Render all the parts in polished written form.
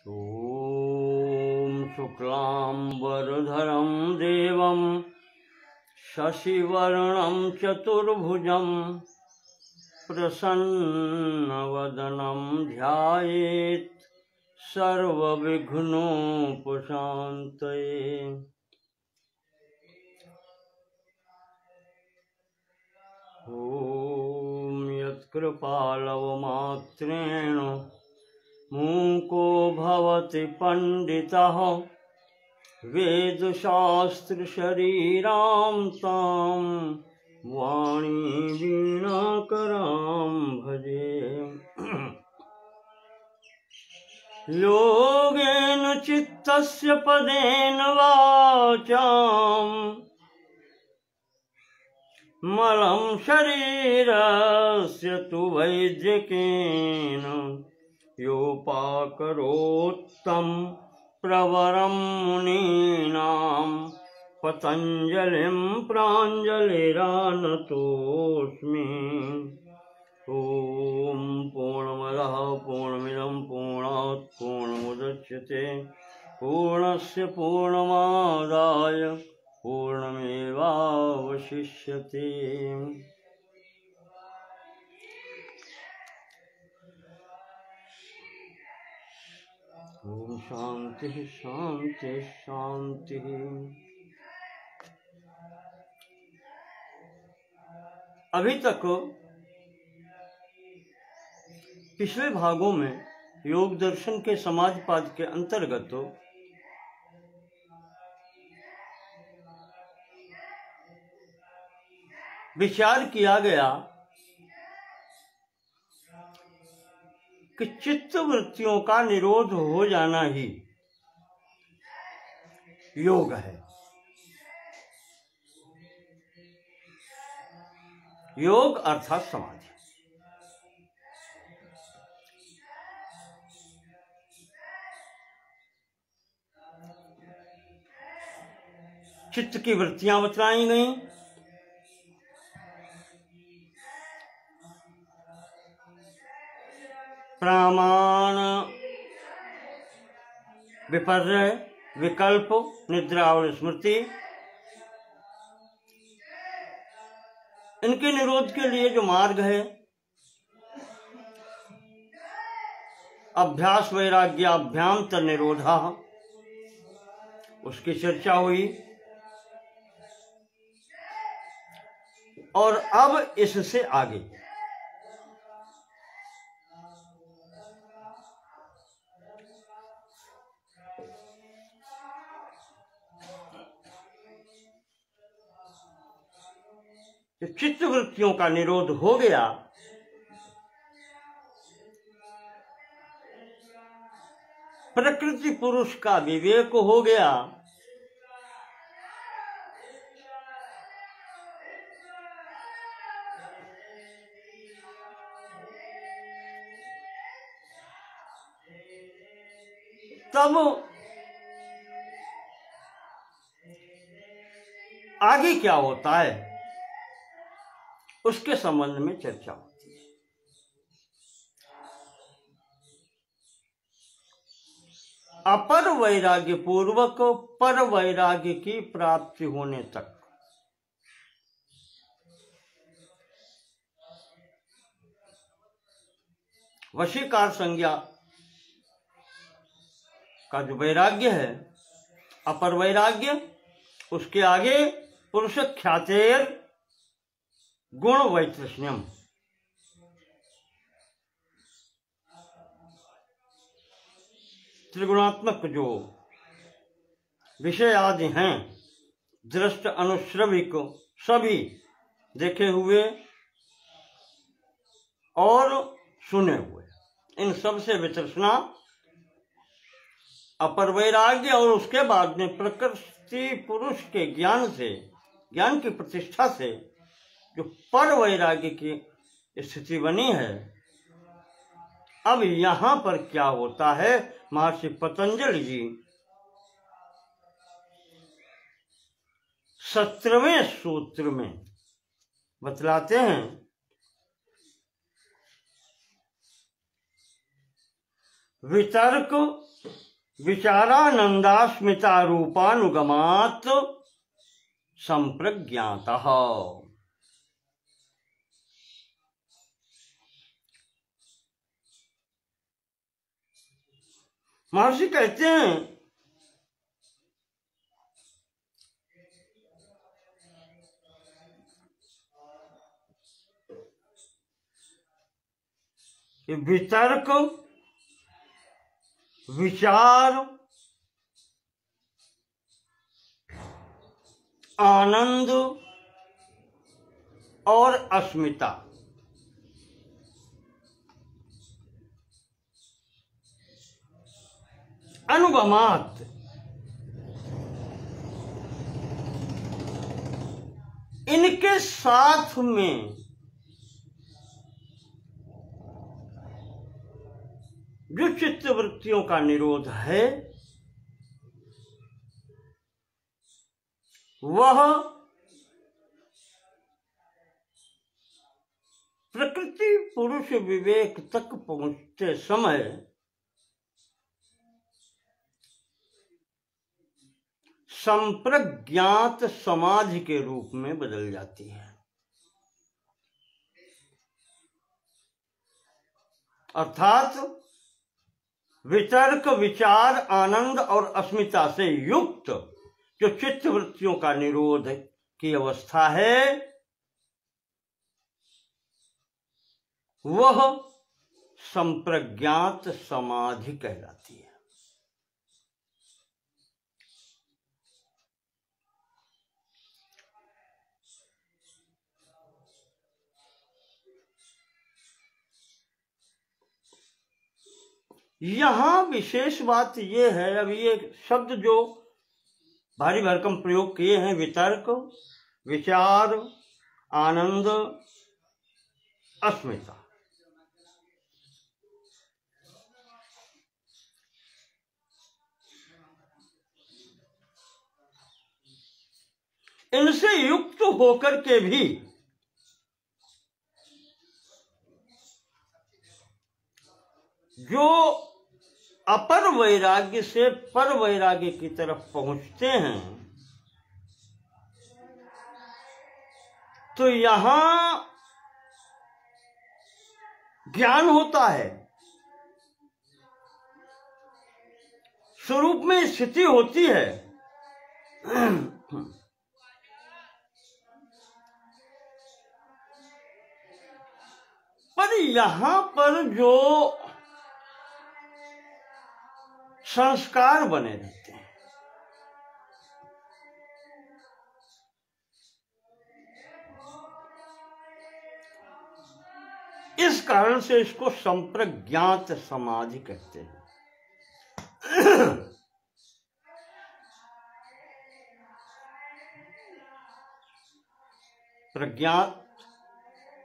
ॐ शुक्लाम्बरधरं देवं शशिवर्णं चतुर्भुजं प्रसन्नवदनं ध्यायेत् सर्वविघ्नोपशान्तये। ॐ यत्कृपालवमात्रेण मूको भवति पंडितः वेदशास्त्रशरीरां तां वाणी वीणाकरां भजे। योगेन चित्तस्य पदेन वाचां मलं शरीरस्य तु वैद्यकेन योपाकरोत्तं प्रवरं मुनीनां पतञ्जलिं प्राञ्जलिरानतोऽस्मि। ॐ पूर्णमदः पूर्णमिदं पूर्णात् पूर्णमुदच्यते पूर्णस्य पूर्णमादाय पूर्णमेवावशिष्यते। ओम शांति शांति शांति। अभी तक पिछले भागों में योग दर्शन के समाजपाद के अंतर्गत विचार किया गया कि चित्त वृत्तियों का निरोध हो जाना ही योग है। योग अर्थात समाधि। चित्त की वृत्तियां बतलाई गई, प्रामाण, विपर्य, विकल्प, निद्रा और स्मृति, इनके निरोध के लिए जो मार्ग है, अभ्यास वैराग्याभ्याम तन्निरोधा, उसकी चर्चा हुई। और अब इससे आगे चित्त वृत्तियों का निरोध हो गया, प्रकृति पुरुष का विवेक हो गया, तब आगे क्या होता है उसके संबंध में चर्चा होती है। अपर वैराग्य पूर्वक पर वैराग्य की प्राप्ति होने तक वशीकार संज्ञा का जो वैराग्य है, अपर वैराग्य, उसके आगे पुरुष ख्यातेर गुण वैतृष्ण्यम, त्रिगुणात्मक जो विषय आदि हैं, दृष्ट अनुश्रविक सभी देखे हुए और सुने हुए, इन सब से वितृष्णा अपर वैराग्य। और उसके बाद में प्रकृति पुरुष के ज्ञान से, ज्ञान की प्रतिष्ठा से जो पर वैराग्य की स्थिति बनी है। अब यहां पर क्या होता है, महर्षि पतंजलि जी 17वें सूत्र में बतलाते हैं वितर्क विचारानंदास्मिता रूपानुगमात् संप्रज्ञातः। महर्षि कहते हैं कि वितर्क, विचार, आनंद और अस्मिता अनुगमात, इनके साथ में जो चित्तवृत्तियों का निरोध है वह प्रकृति पुरुष विवेक तक पहुंचते समय संप्रज्ञात समाधि के रूप में बदल जाती है। अर्थात वितर्क, विचार, आनंद और अस्मिता से युक्त जो चित्तवृत्तियों का निरोध की अवस्था है वह संप्रज्ञात समाधि कहलाती है। यहां विशेष बात यह है, अब ये शब्द जो भारी भरकम प्रयोग किए हैं, वितर्क, विचार, आनंद, अस्मिता, इनसे युक्त होकर के भी जो अपर वैराग्य से पर वैराग्य की तरफ पहुंचते हैं तो यहां ज्ञान होता है, स्वरूप में स्थिति होती है, पर यहां पर जो संस्कार बने रहते हैं, इस कारण से इसको संप्रज्ञात समाधि कहते हैं। प्रज्ञात,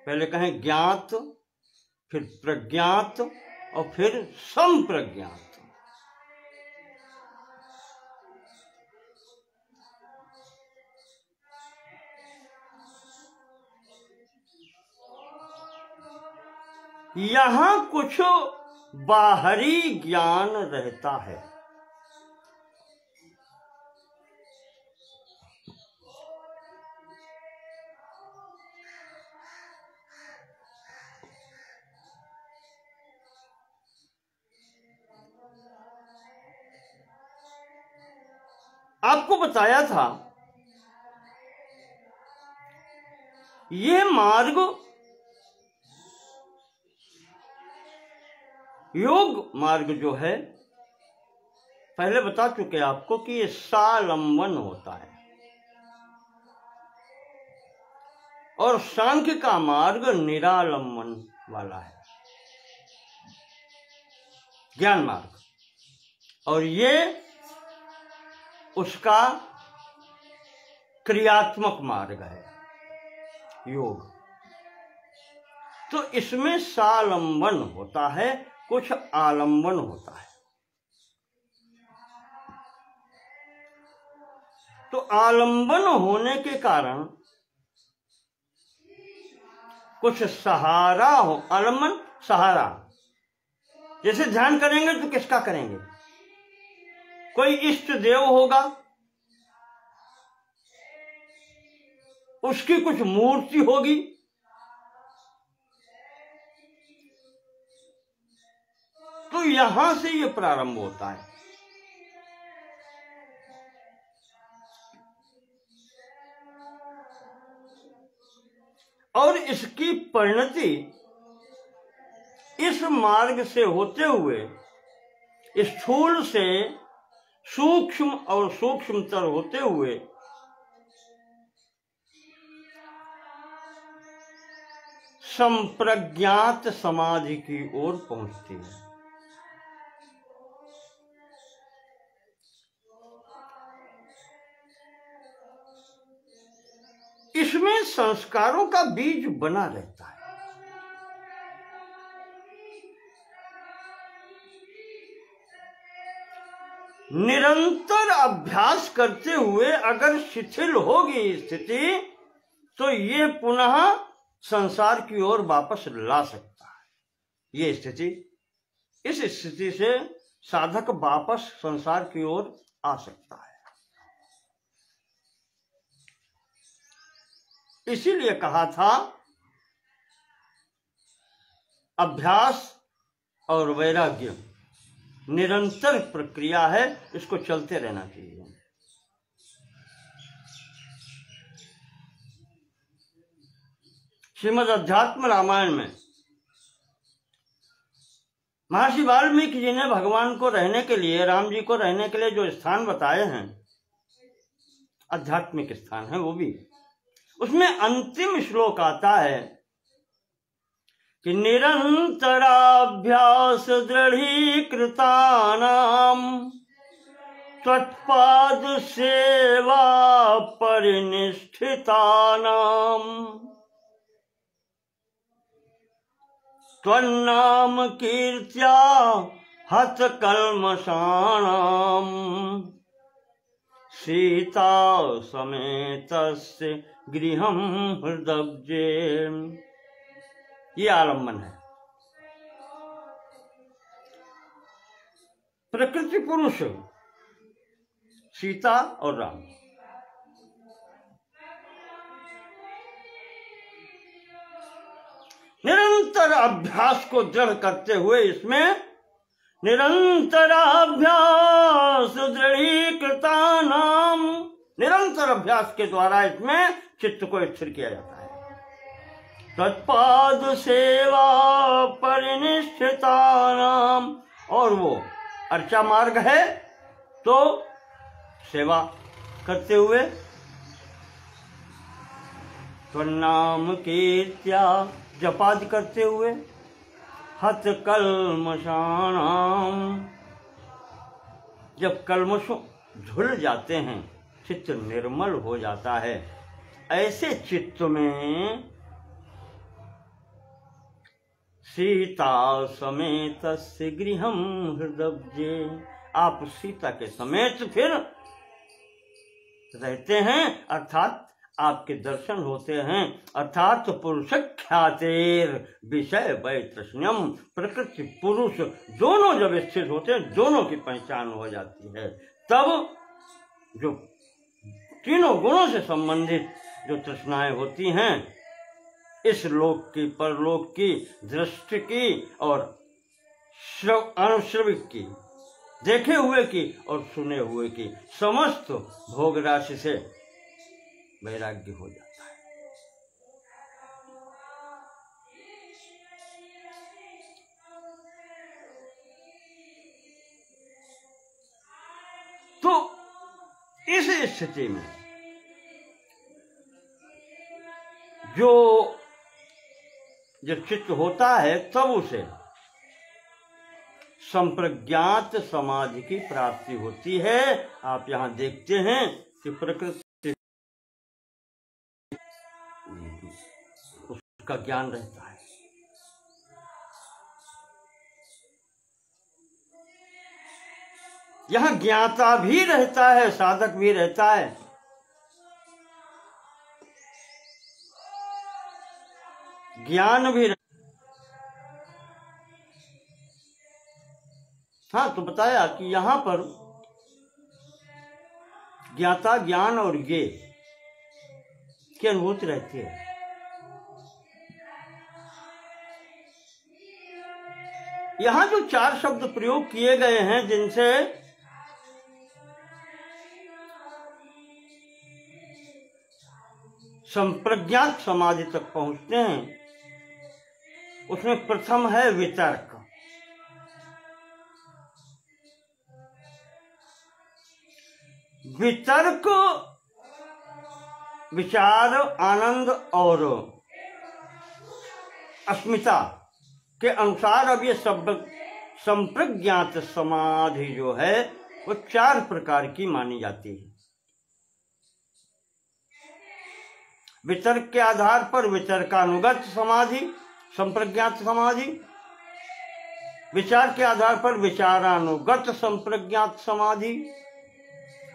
पहले कहें ज्ञात, फिर प्रज्ञात और फिर संप्रज्ञात। यहां कुछ बाहरी ज्ञान रहता है, आपको बताया था ये मार्ग, योग मार्ग जो है, पहले बता चुके आपको कि ये सालंबन होता है, और सांख्य का मार्ग निरालंबन वाला है, ज्ञान मार्ग, और ये उसका क्रियात्मक मार्ग है, योग। तो इसमें सालंबन होता है, कुछ आलंबन होता है। तो आलंबन होने के कारण कुछ सहारा हो, आलंबन सहारा। जैसे ध्यान करेंगे तो किसका करेंगे? कोई इष्ट देव होगा, उसकी कुछ मूर्ति होगी, तो यहां से ये प्रारंभ होता है। और इसकी परिणति इस मार्ग से होते हुए स्थूल से सूक्ष्म और सूक्ष्मतर होते हुए संप्रज्ञात समाधि की ओर पहुंचती है। इसमें संस्कारों का बीज बना रहता है। निरंतर अभ्यास करते हुए अगर शिथिल होगी स्थिति, तो ये पुनः संसार की ओर वापस ला सकता है। ये स्थिति, इस स्थिति से साधक वापस संसार की ओर आ सकता है। इसीलिए कहा था अभ्यास और वैराग्य निरंतर प्रक्रिया है, इसको चलते रहना चाहिए। श्रीमद् अध्यात्म रामायण में महर्षि वाल्मीकि जी ने भगवान को रहने के लिए, राम जी को रहने के लिए जो स्थान बताए हैं, आध्यात्मिक स्थान है वो भी, उसमें अंतिम श्लोक आता है कि निरंतराभ्यास दृढ़ीकृतानाम त्वत्पाद सेवा परिनिष्ठितानाम त्वन्नाम कीर्त्या हत कल्मषाणाम सीता समेतस्य गृहं हृदब्जे। ये आलम्बन है। प्रकृति पुरुष सीता और राम, निरंतर अभ्यास को दृढ़ करते हुए, इसमें निरंतर अभ्यास दृढ़ीकृतानाम, निरंतर अभ्यास के द्वारा इसमें चित्त को स्थिर किया जाता है। तत्पाद सेवा परिनिष्ठितानाम, और वो अर्चा मार्ग है तो सेवा करते हुए, त्वन्नाम कीर्त्या जपाद करते हुए, हत कल्मषाणाम, जब कल्मष धुल जाते हैं, चित्त निर्मल हो जाता है, ऐसे चित्त में सीता समेत गृहं हृदब्जे, आप सीता के समेत फिर रहते हैं, अर्थात आपके दर्शन होते हैं, अर्थात पुरुष ख्यातेर विषय वैतृष्ण्यम, प्रकृति पुरुष दोनों जब स्थित होते हैं, दोनों की पहचान हो जाती है। तब जो तीनों गुणों से संबंधित जो तृष्णाएं होती हैं, इस लोक की, परलोक की, दृष्टि की और अनुश्रविक की, देखे हुए की और सुने हुए की, समस्त भोग राशि से वैराग्य हो जाता है। तो इस स्थिति में जब चित्त होता है, तब उसे संप्रज्ञात समाधि की प्राप्ति होती है। आप यहां देखते हैं कि प्रकृति उसका ज्ञान रहता है, यहां ज्ञाता भी रहता है, साधक भी रहता है। ज्ञान भी हाँ, तो बताया कि यहां पर ज्ञाता, ज्ञान और ज्ञेय की अनुभूति रहती है। यहां जो 4 शब्द प्रयोग किए गए हैं जिनसे संप्रज्ञात समाधि तक पहुंचते हैं, उसमें प्रथम है वितर्क। वितर्क विचार, आनंद और अस्मिता के अनुसार अब ये संप्रज्ञात समाधि जो है वो 4 प्रकार की मानी जाती है। वितर्क के आधार पर वितर्कानुगत समाधि संप्रज्ञात समाधि, विचार के आधार पर विचारानुगत संप्रज्ञात समाधि,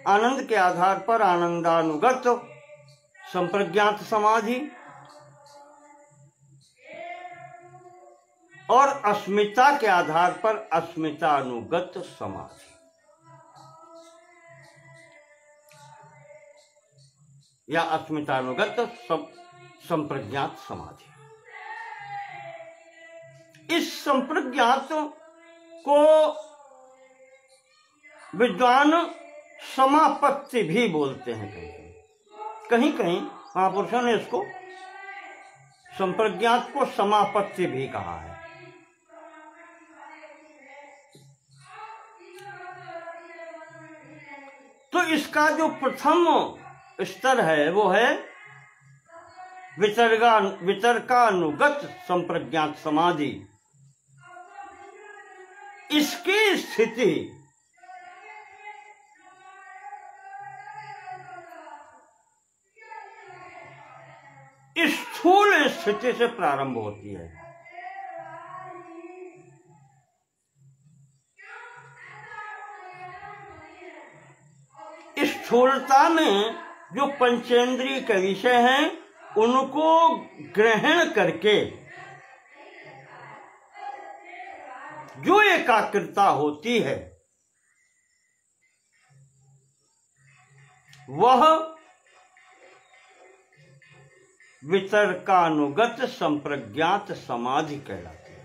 आनंद के आधार पर आनंदानुगत संप्रज्ञात समाधि और अस्मिता के आधार पर अस्मितानुगत समाधि। या अस्मितानुगत संप्रज्ञात समाधि। इस संप्रज्ञात को विद्वान समापत्ति भी बोलते हैं। कहीं कहीं महापुरुषों ने इसको संप्रज्ञात को समापत्ति भी कहा है। तो इसका जो प्रथम स्तर है वो है वितर्कानुगत संप्रज्ञात समाधि। इसकी स्थिति स्थूल स्थिति से प्रारंभ होती है। स्थूलता में जो पंचेंद्रिय के विषय हैं उनको ग्रहण करके जो एकाग्रता होती है वह वितर्कानुगत संप्रज्ञात समाधि कहलाती है।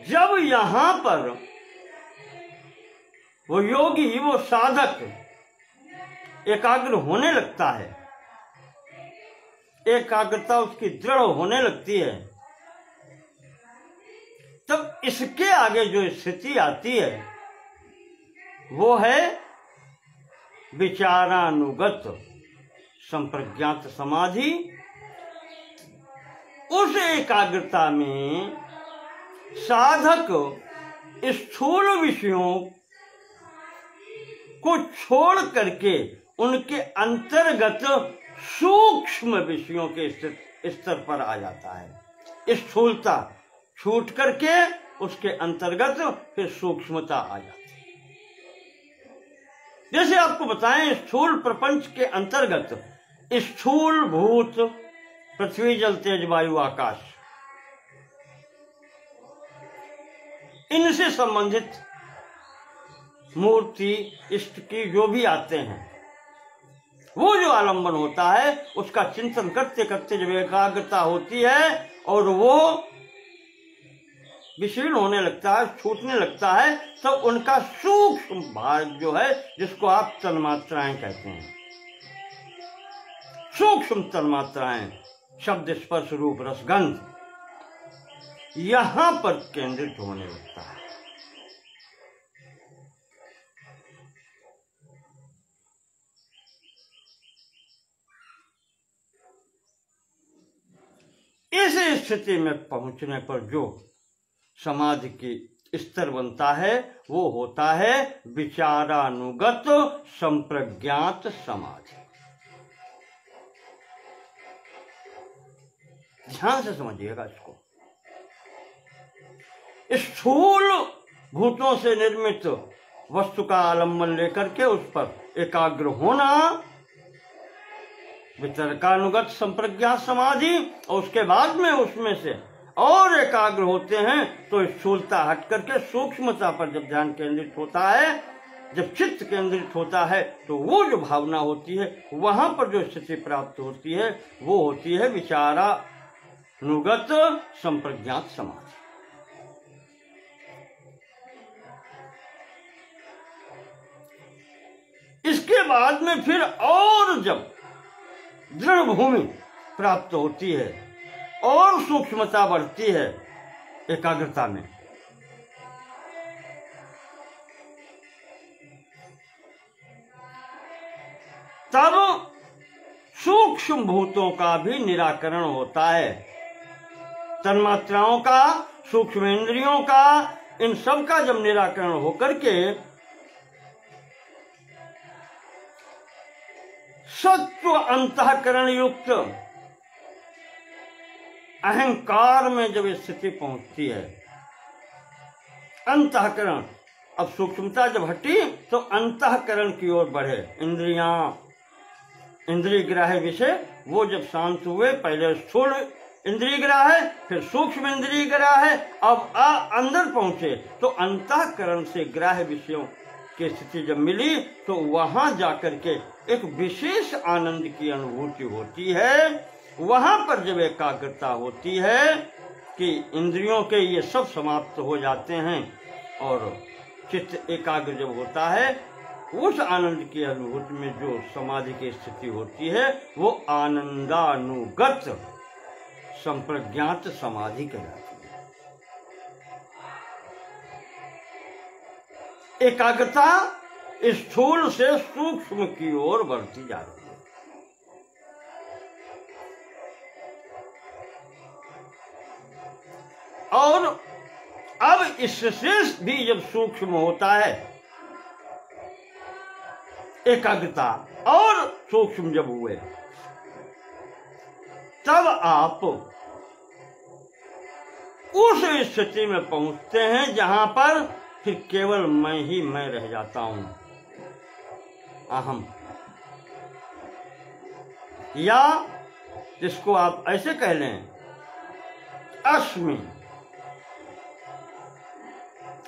जब यहां पर वो योगी, वो साधक एकाग्र होने लगता है, एकाग्रता उसकी दृढ़ होने लगती है, तब इसके आगे जो स्थिति आती है वो है विचारानुगत संप्रज्ञात समाधि। उस एकाग्रता में साधक स्थूल विषयों को छोड़ करके उनके अंतर्गत सूक्ष्म विषयों के स्तर पर आ जाता है। स्थूलता छूट करके उसके अंतर्गत फिर सूक्ष्मता आ जाती है। जैसे आपको बताएं, स्थूल प्रपंच के अंतर्गत स्थूल भूत पृथ्वी, जल, तेज, वायु, आकाश, इनसे संबंधित मूर्ति, इष्ट की जो भी आते हैं, वो जो आलंबन होता है उसका चिंतन करते करते जब एकाग्रता होती है और वो विशीर्ण होने लगता है, छूटने लगता है, तब उनका सूक्ष्म भाग जो है, जिसको आप तन्मात्राएं कहते हैं, सूक्ष्म तन्मात्राएं, शब्द, स्पर्श, रूप, रस, गंध, यहां पर केंद्रित होने लगता है। इस स्थिति में पहुंचने पर जो समाधि की स्तर बनता है वो होता है विचारानुगत संप्रज्ञात समाधि। ध्यान से समझिएगा इसको। स्थूल भूतों से निर्मित वस्तु का आलंबन लेकर के उस पर एकाग्र होना वितर्कानुगत संप्रज्ञात समाधि, और उसके बाद में उसमें से और एकाग्र होते हैं तो स्थूलता हट करके सूक्ष्मता पर जब ध्यान केंद्रित होता है, जब चित्त केंद्रित होता है, तो वो जो भावना होती है, वहां पर जो स्थिति प्राप्त होती है वो होती है विचारानुगत संप्रज्ञात समाधि। इसके बाद में फिर और जब दृढ़ भूमि प्राप्त होती है और सूक्ष्मता बढ़ती है एकाग्रता में, तब सूक्ष्म भूतों का भी निराकरण होता है। तन्मात्राओं का, सूक्ष्म इंद्रियों का, इन सब का जब निराकरण होकर के सत्व अंतःकरण युक्त अहंकार में जब स्थिति पहुंचती है, अंतःकरण, अब सूक्ष्मता जब हटी तो अंतःकरण की ओर बढ़े, इंद्रियां, इंद्रिय ग्राह्य विषय वो जब शांत हुए, पहले स्थूल इंद्रिय ग्राह्य, फिर सूक्ष्म इंद्रिय ग्राह्य, अब अंदर पहुंचे तो अंतःकरण से ग्राह्य विषयों की स्थिति जब मिली तो वहां जाकर के एक विशेष आनंद की अनुभूति होती है। वहां पर जब एकाग्रता होती है कि इंद्रियों के ये सब समाप्त हो जाते हैं और चित्त एकाग्र जब होता है, उस आनंद की अनुभूति में जो समाधि की स्थिति होती है वो आनंदानुगत संप्रज्ञात समाधि कहलाती है। एकाग्रता स्थूल से सूक्ष्म की ओर बढ़ती जा रही है। और अब इससे भी जब सूक्ष्म होता है एकाग्रता और सूक्ष्म जब हुए, तब आप उस स्थिति में पहुंचते हैं जहां पर फिर केवल मैं ही मैं रह जाता हूं, अहम, या जिसको आप ऐसे कह लें अस्मि।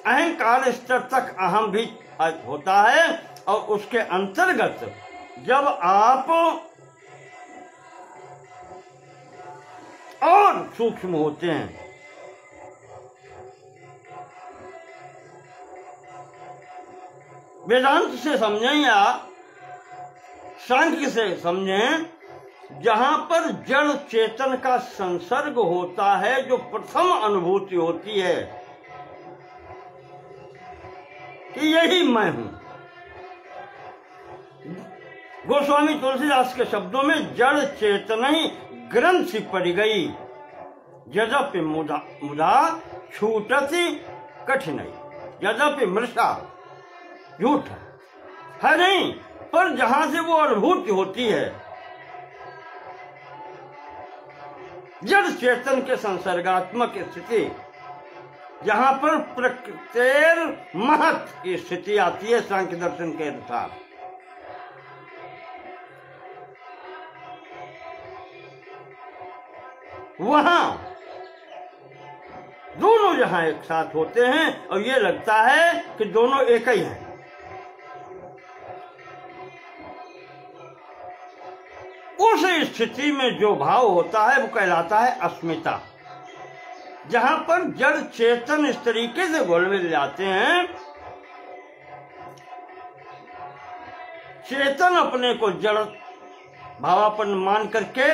अहंकार स्तर तक अहम भी होता है और उसके अंतर्गत जब आप और सूक्ष्म होते हैं, वेदांत से समझें या सांख्य से समझें, जहां पर जड़ चेतन का संसर्ग होता है, जो प्रथम अनुभूति होती है कि यही मैं हूं। गोस्वामी तुलसीदास के शब्दों में जड़ चेतन ही ग्रंथि पड़ गई, यद्यपि मुधा छूटती कठिनाई, यद्यपि मृषा झूठ है नहीं, पर जहां से वो अनुभूति होती है जड़ चेतन के संसर्गात्मक स्थिति, जहां पर प्रकृतेर महत की स्थिति आती है सांख्य दर्शन के अनुसार, वहां दोनों जहां एक साथ होते हैं और ये लगता है कि दोनों एक ही हैं। उस स्थिति में जो भाव होता है वो कहलाता है अस्मिता, जहां पर जड़ चेतन इस तरीके से घुल मिल जाते हैं, चेतन अपने को जड़ भावापन मान करके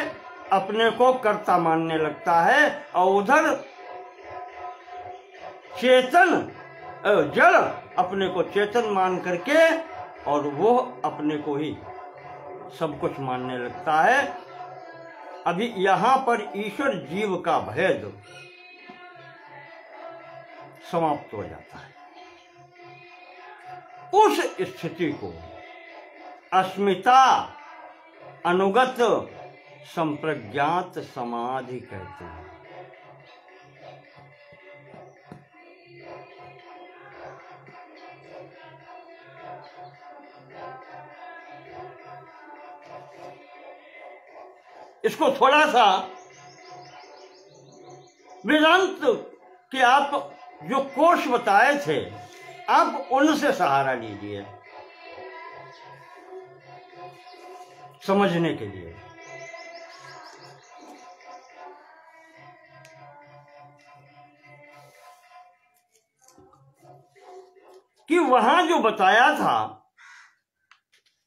अपने को कर्ता मानने लगता है, और उधर चेतन जड़ अपने को चेतन मान करके और वो अपने को ही सब कुछ मानने लगता है। अभी यहां पर ईश्वर जीव का भेद समाप्त हो जाता है। उस स्थिति को अस्मिता अनुगत संप्रज्ञात समाधि कहते हैं। इसको थोड़ा सा वेदांत के आप जो कोष बताए थे, आप उनसे सहारा लीजिए समझने के लिए। कि वहां जो बताया था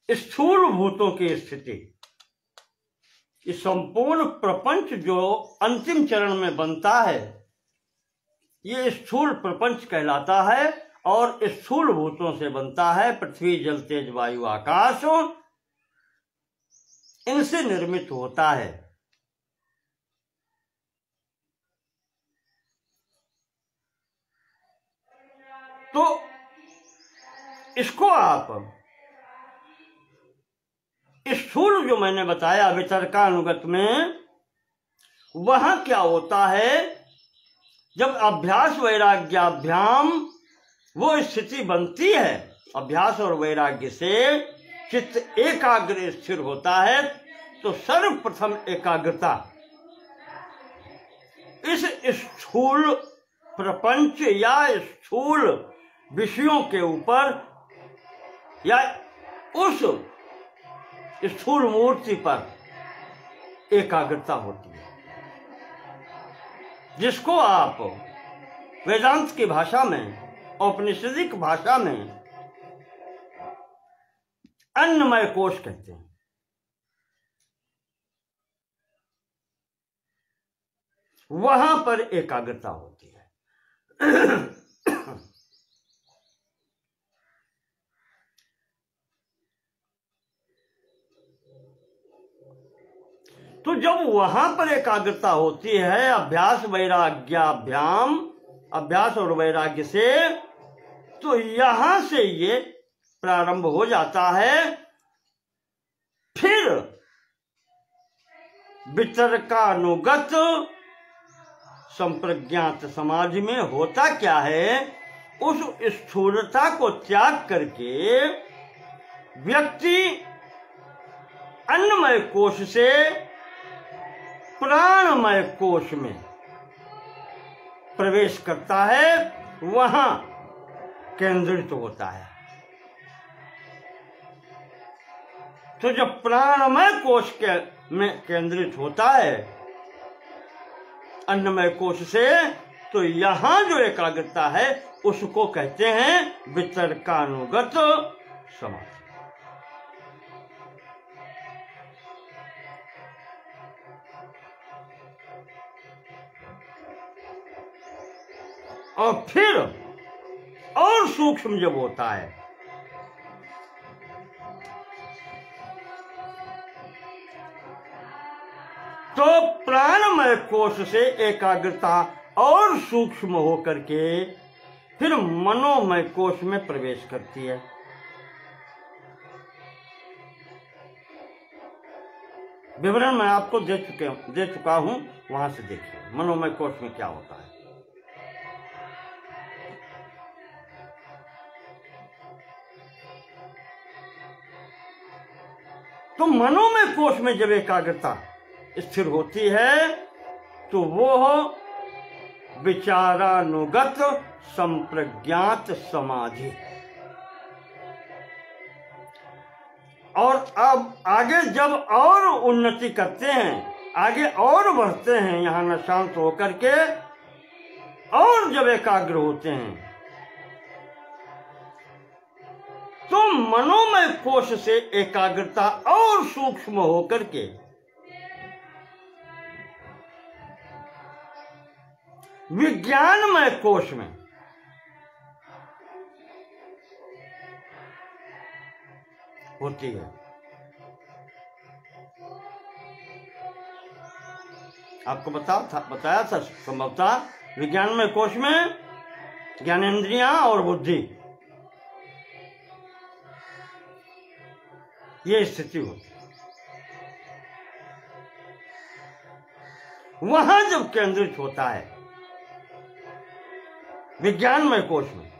स्थूल भूतों की स्थिति, इस संपूर्ण प्रपंच जो अंतिम चरण में बनता है, ये स्थूल प्रपंच कहलाता है और स्थूल भूतों से बनता है। पृथ्वी, जल, तेज, वायु, आकाश इनसे निर्मित होता है। तो इसको आप स्थूल जो मैंने बताया वितर्कानुगत में, वहां क्या होता है, जब अभ्यास वैराग्याभ्याम वो स्थिति बनती है, अभ्यास और वैराग्य से चित्त एकाग्र स्थिर होता है, तो सर्वप्रथम एकाग्रता इस स्थूल प्रपंच या स्थूल विषयों के ऊपर या उस स्थूल मूर्ति पर एकाग्रता होती है, जिसको आप वेदांत की भाषा में, औपनिषदिक भाषा में अन्नमय कोश कहते हैं। वहां पर एकाग्रता होती है। तो जब वहां पर एकाग्रता होती है अभ्यास वैराग्याभ्याम, अभ्यास और वैराग्य से, तो यहां से ये प्रारंभ हो जाता है। फिर वितर्कानुगत संप्रज्ञात समाधि में होता क्या है, उस स्थूलता को त्याग करके व्यक्ति अन्नमय कोश से प्राणमय कोश में प्रवेश करता है, वहां केंद्रित होता है। तो जब प्राणमय कोश में केंद्रित होता है अन्नमय कोश से, तो यहां जो एकाग्रता है उसको कहते हैं वितर्कानुगत समाधि। और फिर और सूक्ष्म जब होता है, तो प्राणमय कोश से एकाग्रता और सूक्ष्म होकर के फिर मनोमय कोश में प्रवेश करती है। विवरण मैं आपको दे चुका हूं, वहां से देखिए मनोमय कोश में क्या होता है। तो मनोमय कोश में जब एकाग्रता स्थिर होती है, तो वो विचारानुगत संप्रज्ञात समाधि। और अब आगे जब और उन्नति करते हैं, आगे और बढ़ते हैं, यहां न शांत होकर के और जब एकाग्र होते हैं, तो मनोमय कोश से एकाग्रता और सूक्ष्म होकर के विज्ञानमय कोश में होती है। आपको बताया था संभवतः विज्ञानमय कोश में ज्ञानेंद्रियां और बुद्धि, ये स्थिति होती है। वहां जब केंद्रित होता है विज्ञानमय कोश में,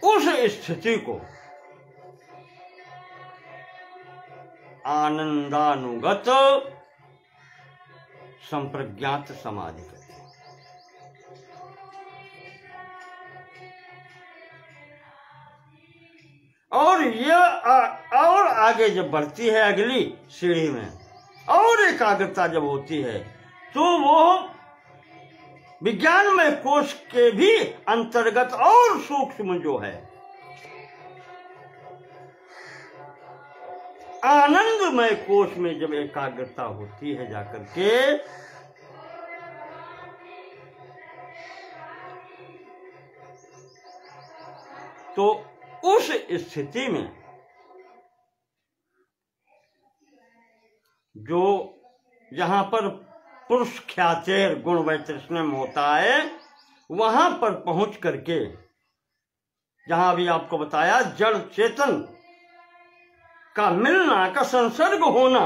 उस स्थिति को आनंदानुगत संप्रज्ञात समाधि कहते हैं। और यह और आगे जब बढ़ती है अगली सीढ़ी में और एकाग्रता जब होती है तो वो विज्ञानमय कोश के भी अंतर्गत और सूक्ष्म जो है आनंदमय कोश में जब एकाग्रता होती है जाकर के तो उस स्थिति में जो जहां पर पुरुष ख्यातेर गुण वैतृष्णम होता है वहां पर पहुंच करके जहां अभी आपको बताया जड़ चेतन का मिलना का संसर्ग होना,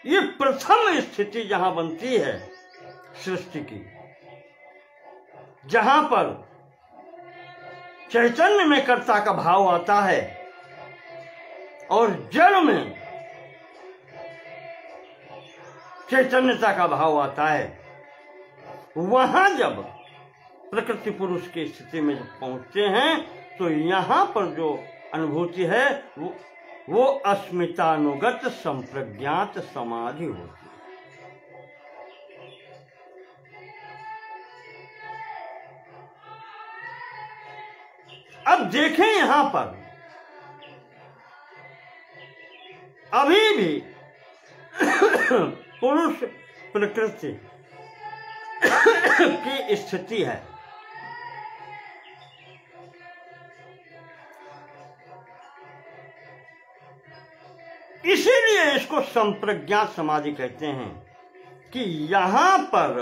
ये प्रथम स्थिति जहां बनती है सृष्टि की, जहां पर चैतन्य में कर्ता का भाव आता है और जड़ में चैतन्यता का भाव आता है, वहां जब प्रकृति पुरुष की स्थिति में जब पहुंचते हैं तो यहां पर जो अनुभूति है वो अस्मितानुगत संप्रज्ञात समाधि होती है। अब देखें यहां पर अभी भी पुरुष प्रकृति की स्थिति है। इसीलिए इसको संप्रज्ञात समाधि कहते हैं कि यहां पर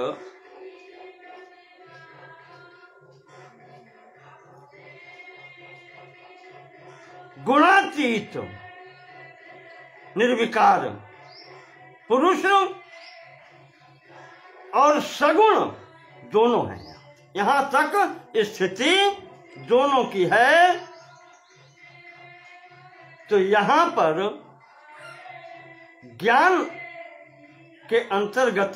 गुणातीत निर्विकार पुरुष और सगुण दोनों हैं। यहां तक स्थिति दोनों की है। तो यहां पर ज्ञान के अंतर्गत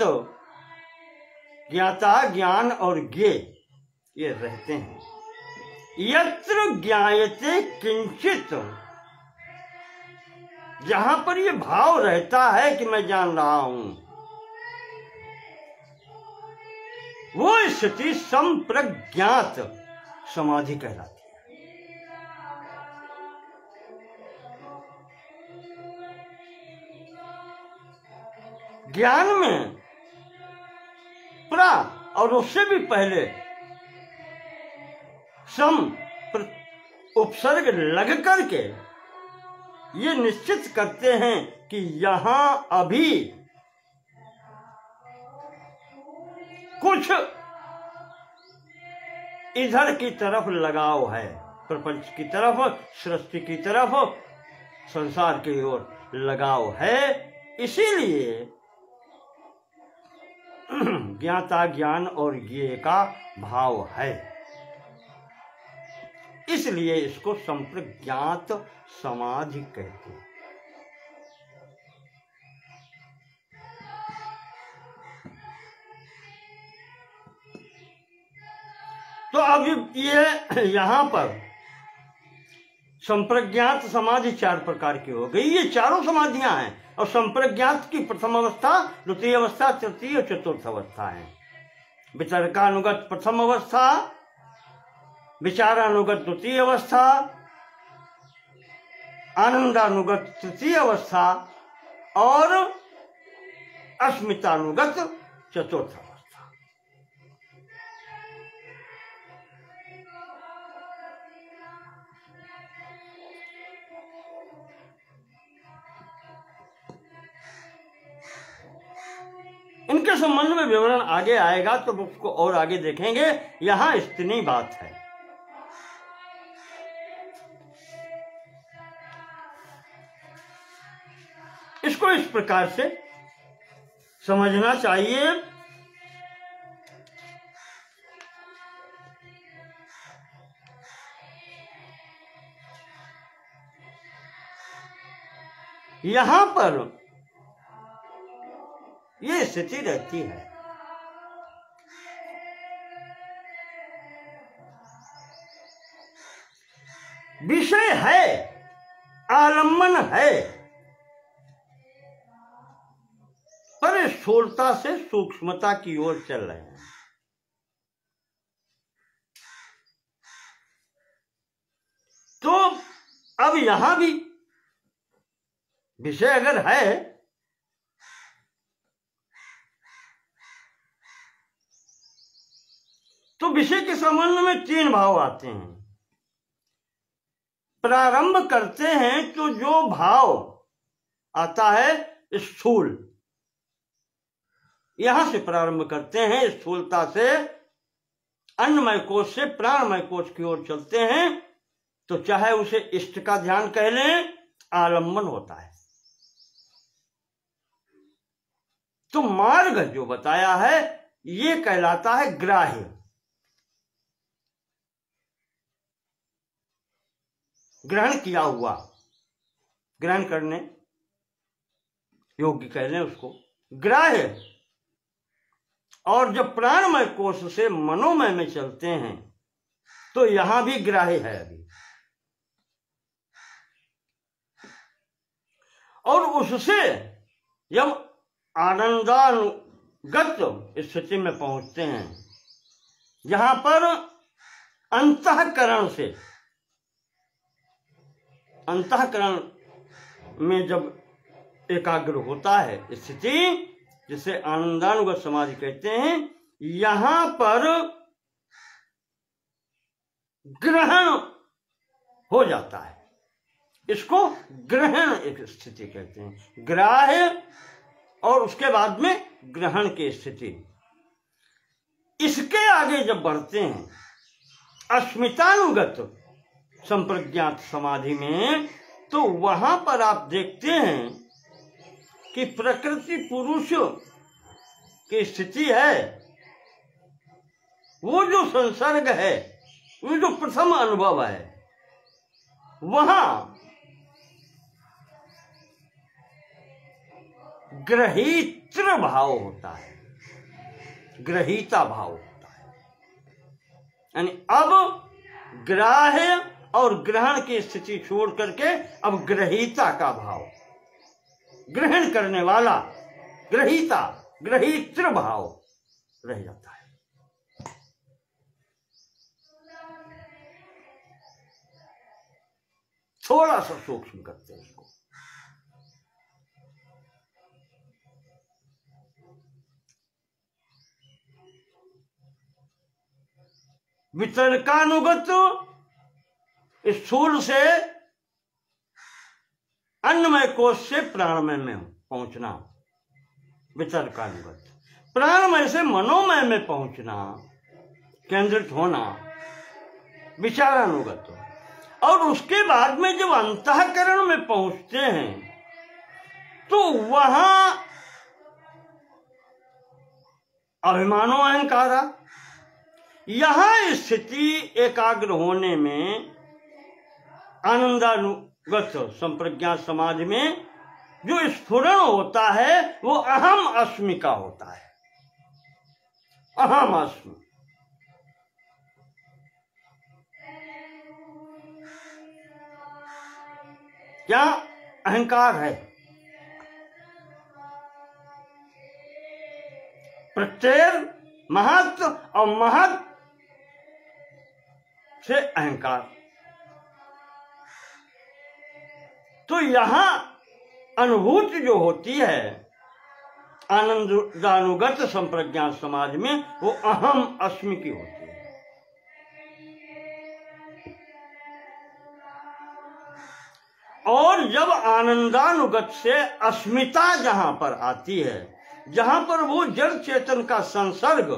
ज्ञाता ज्ञान और ज्ञे ये रहते हैं। यत्र ज्ञायते किंचित, जहां पर ये भाव रहता है कि मैं जान रहा हूं, वो स्थिति संप्रज्ञात समाधि कहलाती है। ज्ञान में प्रा और उससे भी पहले सम उपसर्ग लग करके ये निश्चित करते हैं कि यहां अभी कुछ इधर की तरफ लगाव है, प्रपंच की तरफ, सृष्टि की तरफ, संसार की ओर लगाव है। इसीलिए ज्ञाता ज्ञान और ज्ञेय का भाव है, इसलिए इसको संप्रज्ञात समाधि कहते हैं। तो अब ये यहां पर संप्रज्ञात समाधि चार प्रकार की हो गई। ये चारों समाधियां हैं और संप्रज्ञात की प्रथम अवस्था, द्वितीय अवस्था, तृतीय और चतुर्थ अवस्था है। वितर्कानुगत प्रथम अवस्था, विचारानुगत द्वितीय अवस्था, आनंदानुगत तृतीय अवस्था और अस्मितानुगत चतुर्थ अवस्था। इनके संबंध में विवरण आगे आएगा तो उसको और आगे देखेंगे। यहां इतनी बात है। इसको इस प्रकार से समझना चाहिए। यहां पर ये स्थिति रहती है। विषय है, आलम्बन है, पर स्थूलता से सूक्ष्मता की ओर चल रहे हैं। तो अब यहां भी विषय अगर है तो विषय के संबंध में तीन भाव आते हैं। प्रारंभ करते हैं तो जो भाव आता है स्थूल, यहां से प्रारंभ करते हैं, स्थूलता से अन्नमय कोश से प्राणमय कोश की ओर चलते हैं, तो चाहे उसे इष्ट का ध्यान कह लें, आलम्बन होता है। तो मार्ग जो बताया है ये कहलाता है ग्राह्य। ग्रहण किया हुआ, ग्रहण करने योग्य कह लें उसको ग्राह्य। और जब प्राणमय कोश से मनोमय में चलते हैं तो यहां भी ग्राह्य है अभी। और उससे जब आनंदानुगत स्थिति में पहुंचते हैं, जहां पर अंतःकरण से, अंतःकरण में जब एकाग्र होता है स्थिति, जिसे आनंदानुगत समाधि कहते हैं, यहां पर ग्रहण हो जाता है। इसको ग्रहण एक स्थिति कहते हैं, ग्राह्य और उसके बाद में ग्रहण की स्थिति। इसके आगे जब बढ़ते हैं अस्मितानुगत संप्रज्ञात समाधि में, तो वहां पर आप देखते हैं कि प्रकृति पुरुष की स्थिति है, वो जो संसर्ग है, वो जो प्रथम अनुभव है, वहां ग्रहीत्र भाव होता है, ग्रहीता भाव होता है। यानी अब ग्राह्य और ग्रहण की स्थिति छोड़ करके अब ग्रहीता का भाव, ग्रहण करने वाला, ग्रहीता, ग्रहीत्र भाव रह जाता है। थोड़ा सा सूक्ष्म करते हैं इसको। वितर्कानुगत स्थूल से अन्नमय कोश से प्राणमय में पहुंचना, वितर्कानुगत। प्राणमय से मनोमय में पहुंचना, केंद्रित होना, विचारानुगत। और उसके बाद में जब अंतःकरण में पहुंचते हैं तो वहां अभिमानो अहंकारा। यहां स्थिति एकाग्र होने में आनंदानुगत संप्रज्ञात समाधि में जो स्फुरण होता है वो अहम अस्मि का होता है। अहम अस्मि, क्या अहंकार है, प्रत्यय महत्व और महत्व से अहंकार। तो यहां अनुभूति जो होती है आनंदानुगत संप्रज्ञात समाधि में, वो अहम अस्मि की होती है। और जब आनंदानुगत से अस्मिता जहां पर आती है, जहां पर वो जड़ चेतन का संसर्ग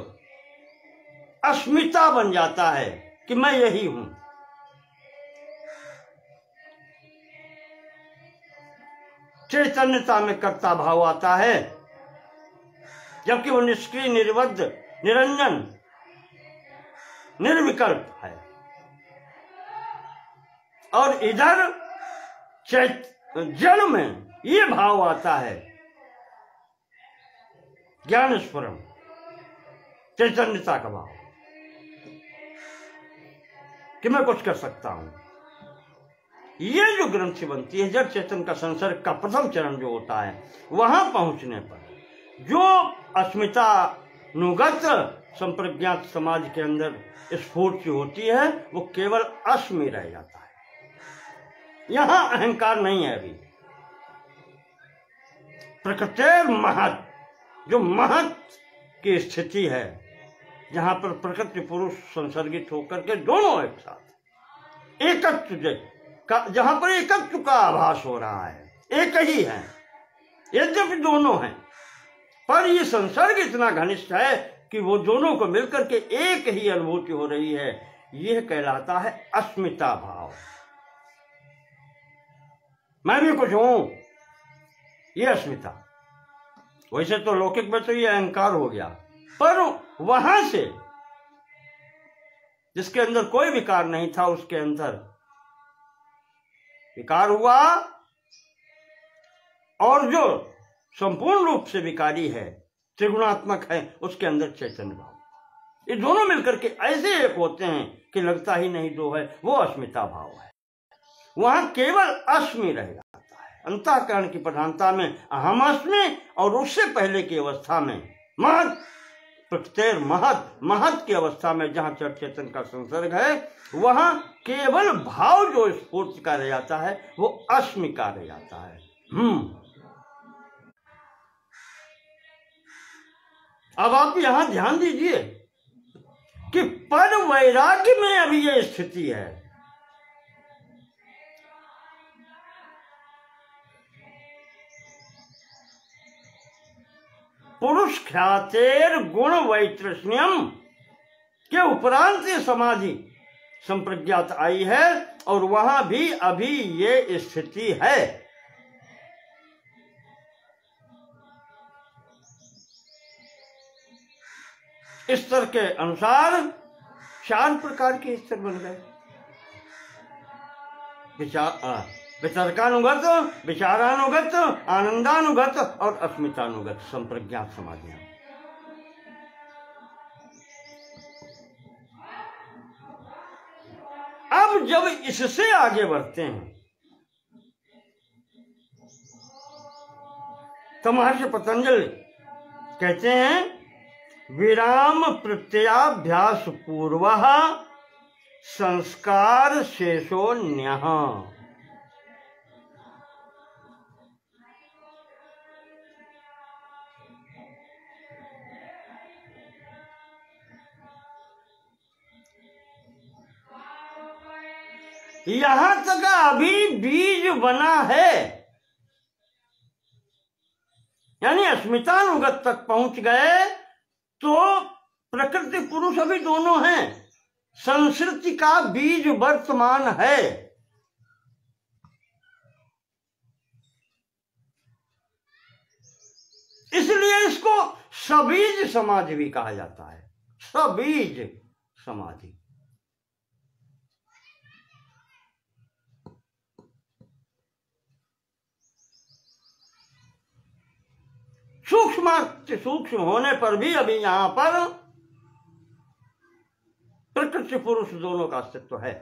अस्मिता बन जाता है कि मैं यही हूं, चैतन्यता में कर्ता भाव आता है, जबकि वो निष्क्रिय, निर्बद्ध, निरंजन, निर्विकल्प है। और इधर जड़ में ये भाव आता है ज्ञान स्फुरण, चैतन्यता का भाव कि मैं कुछ कर सकता हूं। ये जो ग्रंथि बनती है, जड़ चेतन का संसर्ग का प्रथम चरण जो होता है, वहां पहुंचने पर जो अस्मितानुगत संप्रज्ञात समाज के अंदर स्फूर्ति होती है, वो केवल अस्मि रह जाता है। यहां अहंकार नहीं है। अभी प्रकृति महत, जो महत की स्थिति है, जहां पर प्रकृति पुरुष संसर्गित होकर के दोनों एक साथ एकत्व का, जहां पर एकत्व का आभास हो रहा है, एक ही है, यद्यपि दोनों हैं, पर ये संसर्ग इतना घनिष्ठ है कि वो दोनों को मिलकर के एक ही अनुभूति हो रही है। यह कहलाता है अस्मिता भाव। मैं भी कुछ हूं, ये अस्मिता। वैसे तो लौकिक में तो ये अहंकार हो गया, पर वहां से जिसके अंदर कोई विकार नहीं था, उसके अंदर विकार हुआ, और जो संपूर्ण रूप से विकारी है, त्रिगुणात्मक है, उसके अंदर चैतन्य भाव। ये दोनों मिलकर के ऐसे एक होते हैं कि लगता ही नहीं दो है, वो अस्मिता भाव है। वहां केवल अस्मि रह जाता है। अंतःकरण की प्रधानता में अहम अस्मि, और उससे पहले की अवस्था में महत, प्रकृतेर महत, महत की अवस्था में जहां जड़ चेतन का संसर्ग है, वहां केवल भाव जो स्फूर्ति का रह जाता है, वो अस्मि का रह जाता है। अब आप यहां ध्यान दीजिए कि पर वैराग्य में अभी यह स्थिति है। पुरुष ख्यातेर गुण वैतृष्ण्यम के उपरांत ये समाधि संप्रज्ञात आई है, और वहां भी अभी ये स्थिति है। स्तर के अनुसार 4 प्रकार के स्तर बन गए। वितर्कानुगत, विचारानुगत, आनंदानुगत और अस्मितानुगत संप्रज्ञात समाधियां। अब जब इससे आगे बढ़ते हैं तो महर्षि पतंजलि कहते हैं, विराम प्रत्याभ्यास पूर्व संस्कार शेषो न्यः। यहां तक अभी बीज बना है, यानी अस्मितानुगत तक पहुंच गए तो प्रकृति पुरुष अभी दोनों हैं, संस्कृति का बीज वर्तमान है। इसलिए इसको सबीज समाधि भी कहा जाता है। सबीज समाधि। सूक्ष्म होने पर भी अभी यहां पर प्रकृति पुरुष दोनों का अस्तित्व है।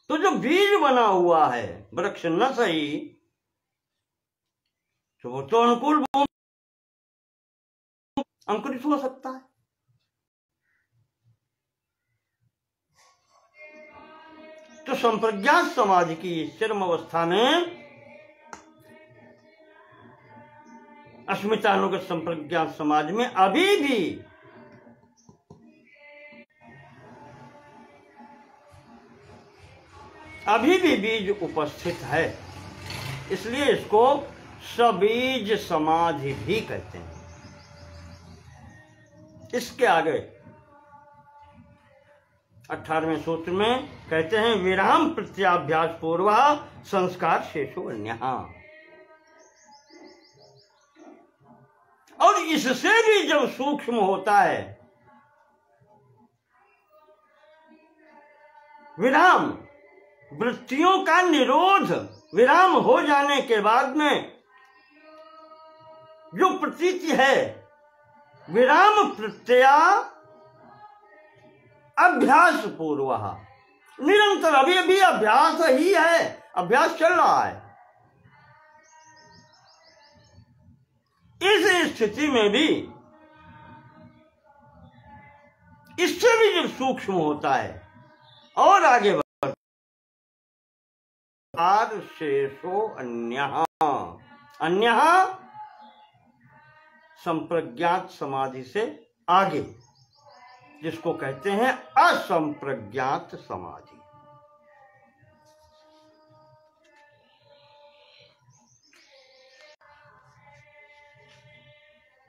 तो जो बीज बना हुआ है, वृक्ष न सही तो वो तो अनुकूल अंकुरित हो सकता है। तो संप्रज्ञात समाधि की चरम अवस्था में अस्मितानुगत संप्रज्ञात समाज में अभी भी बीज उपस्थित है। इसलिए इसको सबीज समाधि भी कहते हैं। इसके आगे 18वें सूत्र में कहते हैं, विराम प्रत्याभ्यास पूर्व संस्कार शेषो न्यः। और इससे भी जब सूक्ष्म होता है, विराम वृत्तियों का निरोध, विराम हो जाने के बाद में जो प्रतीति है विराम प्रत्यया अभ्यास पूर्व, निरंतर अभी अभी अभ्यास ही है, अभ्यास चल रहा है। इस स्थिति में भी इससे भी जब सूक्ष्म होता है और आगे बढ़ शेषो अन्यः, अन्यः संप्रज्ञात समाधि से आगे, जिसको कहते हैं असंप्रज्ञात समाधि।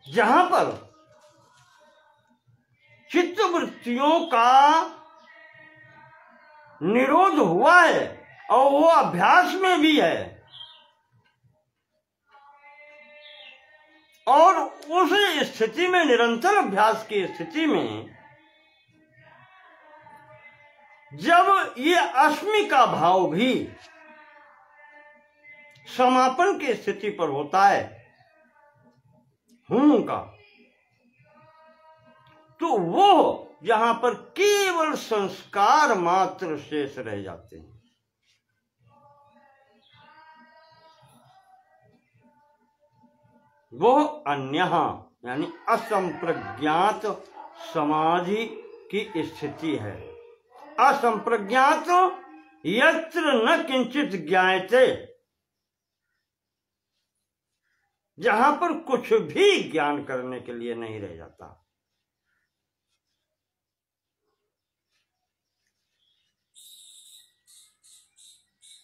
जहां पर चित्त वृत्तियों का निरोध हुआ है और वो अभ्यास में भी है, और उस स्थिति में, निरंतर अभ्यास की स्थिति में, जब ये अस्मि का भाव भी समापन की स्थिति पर होता है हूं का, तो वो जहां पर केवल संस्कार मात्र शेष रह जाते हैं, वो अन्यः यानी असंप्रज्ञात समाधि की स्थिति है। असंप्रज्ञात यत्र न किंचित ज्ञायते, जहां पर कुछ भी ज्ञान करने के लिए नहीं रह जाता।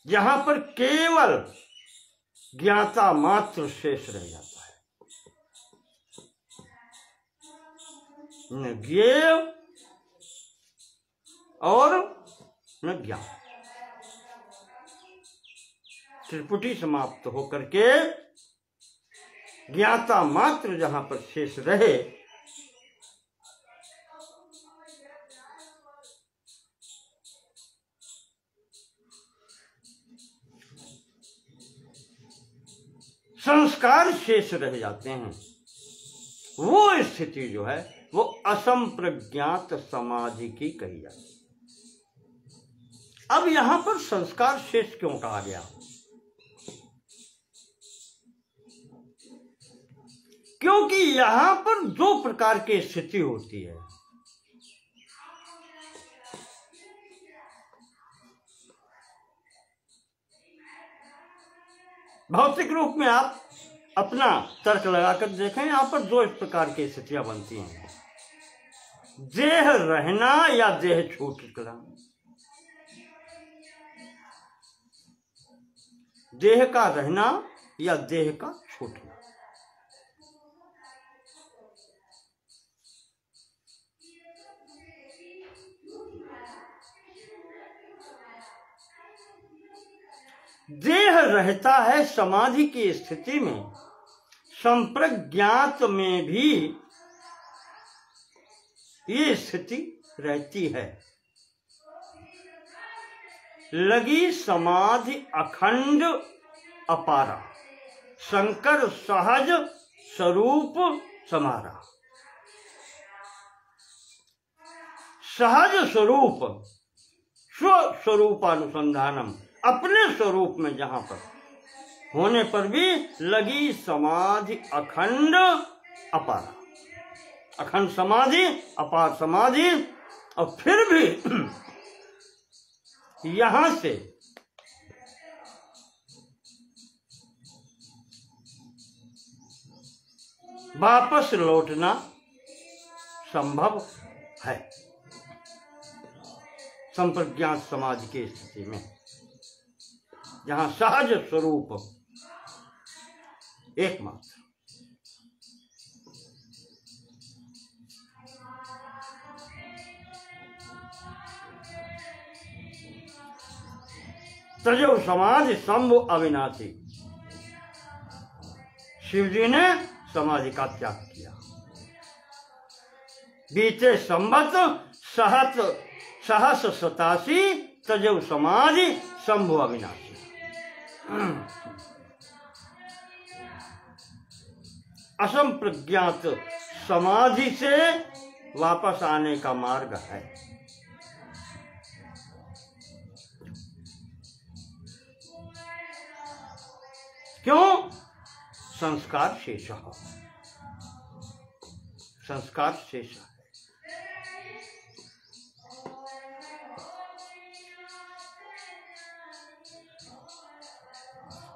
जहां पर केवल ज्ञाता मात्र शेष रह जाता है, न ज्ञेय और न ज्ञान। त्रिपुटी समाप्त होकर के ज्ञाता मात्र जहां पर शेष रहे, संस्कार शेष रह जाते हैं, वो स्थिति जो है वो असंप्रज्ञात समाधि की कही जाती है। अब यहां पर संस्कार शेष क्यों कहा गया? क्योंकि यहां पर दो प्रकार की स्थिति होती है। भौतिक रूप में आप अपना तर्क लगाकर देखें, यहां पर दो इस प्रकार की स्थितियां बनती हैं, देह रहना या देह छूटना। देह का रहना या देह का छूटना। देह रहता है समाधि की स्थिति में, संप्रज्ञात में भी ये स्थिति रहती है। लगी समाधि अखंड अपारा, शंकर सहज स्वरूप समारा। सहज स्वरूप, स्वस्वरूपानुसंधानम, अपने स्वरूप में जहां पर होने पर भी लगी समाधि अखंड अपार, अखंड समाधि, अपार समाधि। और फिर भी यहां से वापस लौटना संभव है संप्रज्ञात समाधि की स्थिति में, जहां सहज स्वरूप एकमात्र। तजो समाधि शंभु अविनाशी, शिव जी ने समाधि का त्याग किया। बीते संवत सहस 87 तजो समाधि शंभु अविनाशी। असंप्रज्ञात समाधि से वापस आने का मार्ग है। क्यों? संस्कार शेष हो, संस्कार शेष है।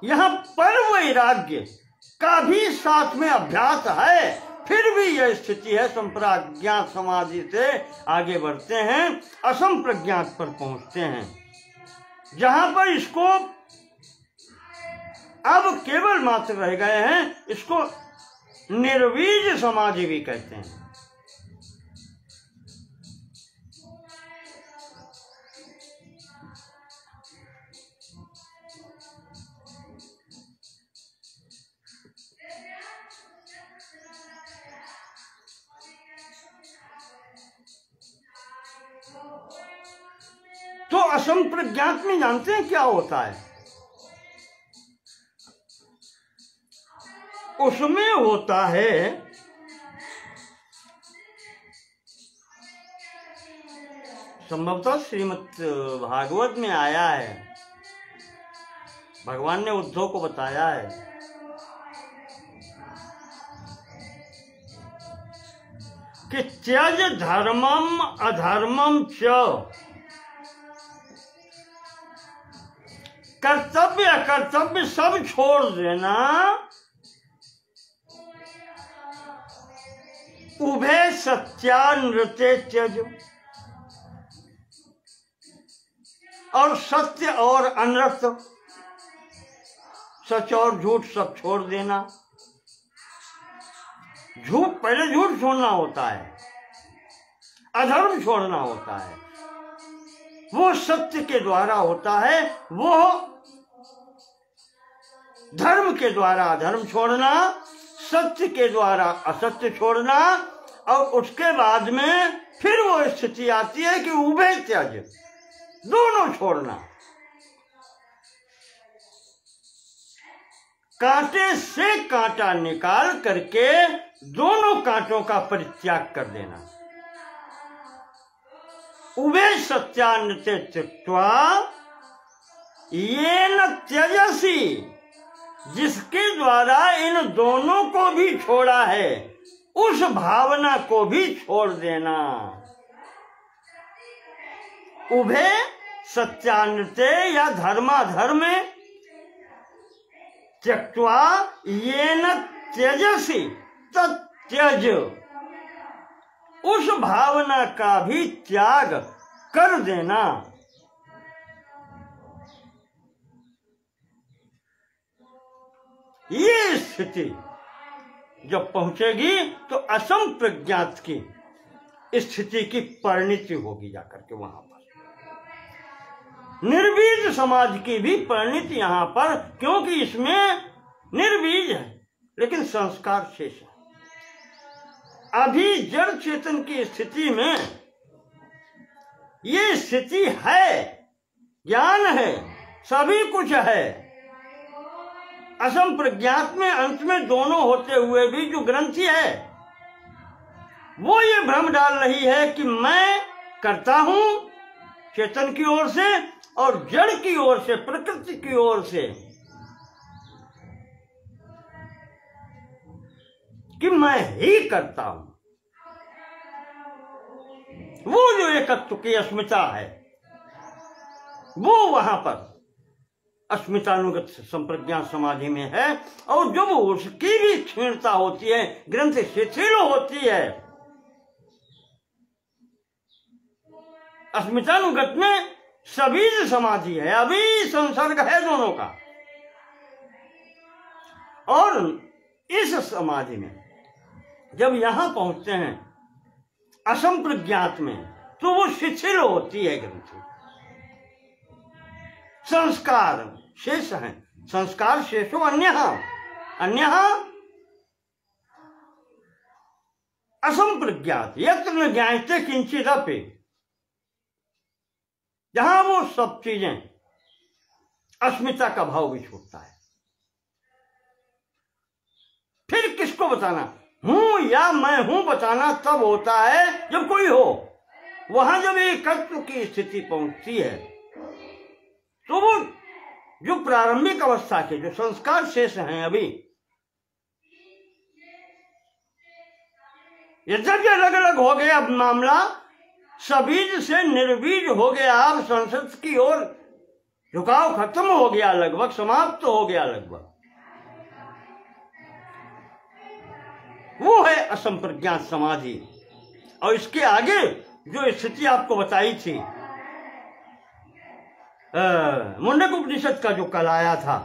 यहां पर वैराग्य का भी साथ में अभ्यास है, फिर भी यह स्थिति है। संप्रज्ञात समाधि से आगे बढ़ते हैं, असंप्रज्ञात पर पहुंचते हैं, जहां पर इसको अब केवल मात्र रह गए हैं। इसको निर्वीज समाधि भी कहते हैं। तो असंप्रज्ञात में जानते हैं क्या होता है? उसमें होता है संभवतः श्रीमद् भागवत में आया है, भगवान ने उद्धव को बताया है कि त्यज धर्मम अधर्मम च, कर्तव्य अकर्तव्य सब छोड़ देना, उभे सत्यानृते त्यज, और सत्य और अनृत, सच और झूठ सब छोड़ देना। झूठ, पहले झूठ छोड़ना होता है, अधर्म छोड़ना होता है, वो सत्य के द्वारा होता है, वो धर्म के द्वारा अधर्म छोड़ना, सत्य के द्वारा असत्य छोड़ना, और उसके बाद में फिर वो स्थिति आती है कि उभय त्याज, दोनों छोड़ना। कांटे से कांटा निकाल करके दोनों कांटों का परित्याग कर देना। उभय सत्यान्ते त्यक्त्वा येन त्यजसि, जिसके द्वारा इन दोनों को भी छोड़ा है, उस भावना को भी छोड़ देना। उभय सत्यान्ते या धर्माधर्म त्यक्त्वा येन त्यजसि तत्यज, उस भावना का भी त्याग कर देना। ये स्थिति जब पहुंचेगी तो असंप्रज्ञात की स्थिति की परिणति होगी जाकर के वहां पर। निर्बीज समाज की भी परिणति यहां पर, क्योंकि इसमें निर्बीज है लेकिन संस्कार शेष है। अभी जड़ चेतन की स्थिति में ये स्थिति है, ज्ञान है, सभी कुछ है। असंप्रज्ञात में अंत में दोनों होते हुए भी जो ग्रंथि है वो ये भ्रम डाल रही है कि मैं करता हूं चेतन की ओर से और जड़ की ओर से, प्रकृति की ओर से, कि मैं ही करता हूं। वो जो एकत्व की अस्मिता है वो वहां पर अस्मितानुगत संप्रज्ञात समाधि में है, और जब उसकी भी क्षीणता होती है, ग्रंथ शिथिल होती है, अस्मितानुगत में सबीज समाधि है, अभी संसर्ग है दोनों का। और इस समाधि में जब यहां पहुंचते हैं असंप्रज्ञात में, तो वो शिथिल होती है ग्रंथि। संस्कार शेष है, संस्कार शेषो अन्यः अन्यः असंप्रज्ञात यत्र न ज्ञायते किंचिदपि, जहां वो सब चीजें अस्मिता का भाव भी छूटता है। फिर किसको किसको बताना? हूं या मैं हूं बताना तब होता है जब कोई हो। वहां जब एकत्व की स्थिति पहुंचती है तो वो जो प्रारंभिक अवस्था के जो संस्कार शेष हैं अभी, यद्यपि अलग अलग हो गया अब मामला, सबीज से निर्बीज हो गया, अब संसद की ओर झुकाव खत्म हो गया, लगभग समाप्त हो गया लगभग। वो है असंप्रज्ञात समाधि। और इसके आगे जो स्थिति आपको बताई थी मुंडक उपनिषद का जो कल आया था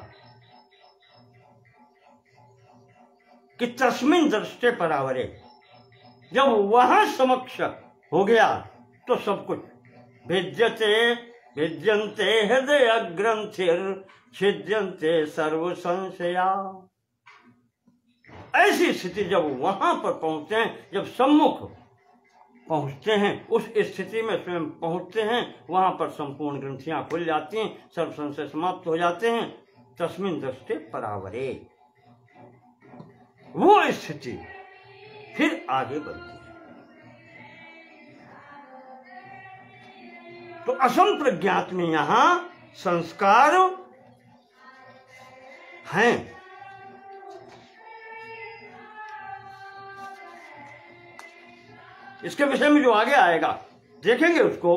कि तस्मिन् दृष्टे परावरे, जब वहां समक्ष हो गया तो सब कुछ भिद्यन्ते हृदय ग्रंथिर छिद्यन्ते सर्व संशया। ऐसी स्थिति जब वहां पर पहुंचते हैं, जब सम्मुख पहुंचते हैं, उस स्थिति में स्वयं पहुंचते हैं, वहां पर संपूर्ण ग्रंथियां खुल जाती हैं, सर्व संशय समाप्त हो जाते हैं। तस्मिन् दृष्टे परावरे, वो स्थिति फिर आगे बढ़ती है। तो असंप्रज्ञात में यहां संस्कार हैं। इसके विषय में जो आगे आएगा देखेंगे उसको।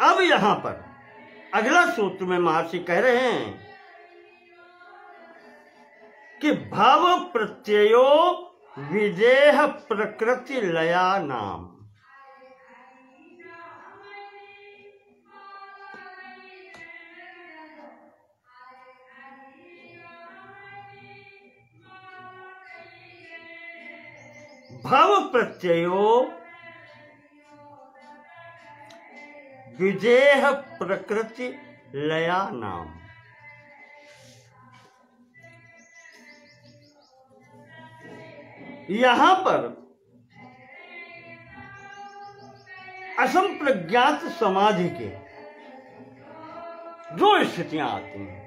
अब यहां पर अगला सूत्र में महर्षि कह रहे हैं कि भाव प्रत्ययो विदेह प्रकृति लया नाम। भाव प्रत्ययो विदेह प्रकृति लया नाम। यहां पर असंप्रज्ञात समाधि के दो स्थितियां आती हैं।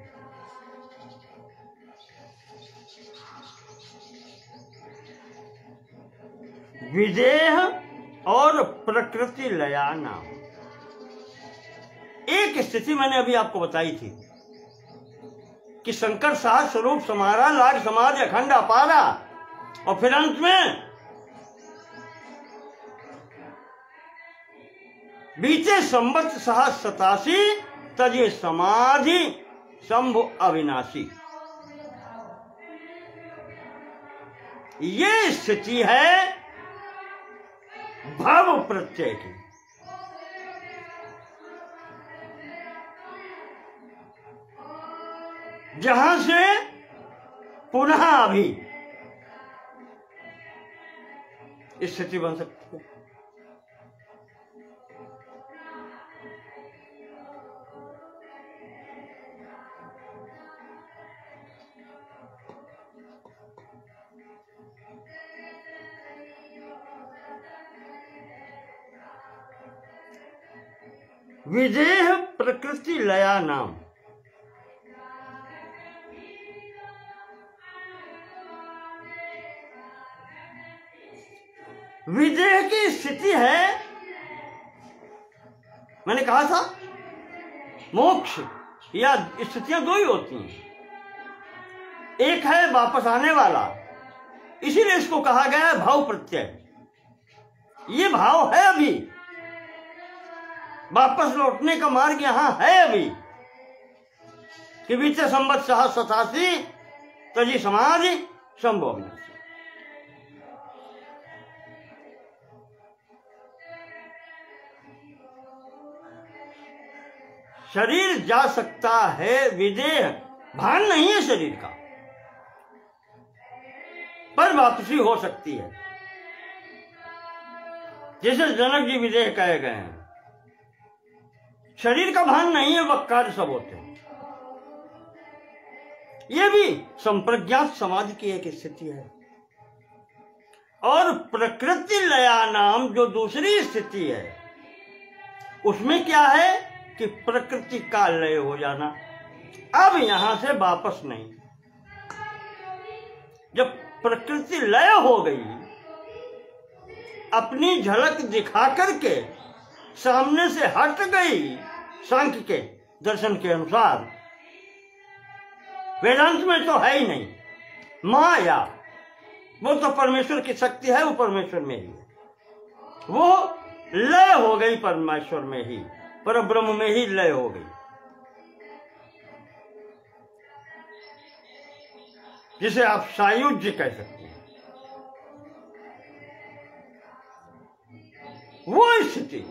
विदेह और प्रकृति लया नाम। एक स्थिति मैंने अभी आपको बताई थी कि शंकर साहब स्वरूप समारा लाग समाधि अखंड अपारा, और फिर अंत में बीते संवत 87 तजे समाधि शंभु अविनाशी। ये स्थिति है भाव प्रत्यय की। जहां से पुनः अभी स्थिति बन सकती है। विदेह प्रकृति लया नाम। विदेह की स्थिति है, मैंने कहा था मोक्ष या स्थितियां दो ही होती हैं। एक है वापस आने वाला, इसीलिए इसको कहा गया है भाव प्रत्यय। ये भाव है अभी, वापस लौटने का मार्ग यहां है अभी कि बीते संवत 87 तजी समाधि संभव नहीं। शरीर जा सकता है, विदेह भान नहीं है शरीर का, पर वापसी हो सकती है। जैसे जनक जी विदेह कहे गए हैं, शरीर का भान नहीं है, वह कार्य सब होते हैं। यह भी संप्रज्ञात समाधि की एक स्थिति है। और प्रकृति लया नाम जो दूसरी स्थिति है, उसमें क्या है कि प्रकृति का लय हो जाना। अब यहां से वापस नहीं। जब प्रकृति लय हो गई, अपनी झलक दिखा करके सामने से हट गई, सांख्य के दर्शन के अनुसार। वेदांत में तो है ही नहीं माया, वो तो परमेश्वर की शक्ति है, वो परमेश्वर में ही, वो लय हो गई परमेश्वर में ही, पर ब्रह्म में ही लय हो गई, जिसे आप सायुज्य कह सकते हैं। वो स्थिति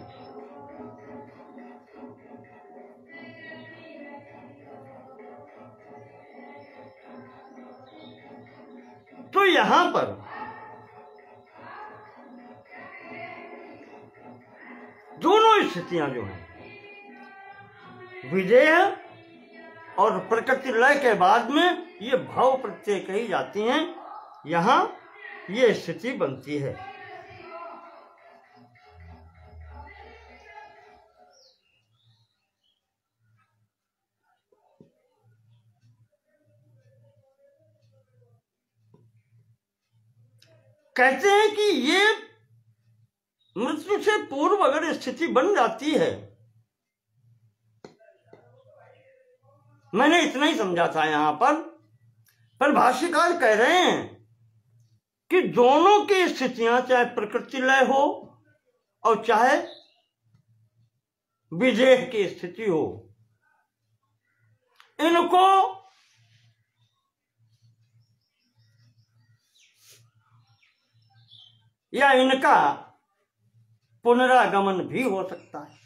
तो यहां पर दोनों स्थितियां जो हैं, विदेह और प्रकृति लय के बाद में ये भाव प्रत्यय कही जाती हैं, यहां ये स्थिति बनती है। कहते हैं कि ये मृत्यु से पूर्व अगर स्थिति बन जाती है, मैंने इतना ही समझा था यहां पर भाष्यकार कह रहे हैं कि दोनों की स्थितियां, चाहे प्रकृति लय हो और चाहे विदेह की स्थिति हो, इनको या इनका पुनरागमन भी हो सकता है।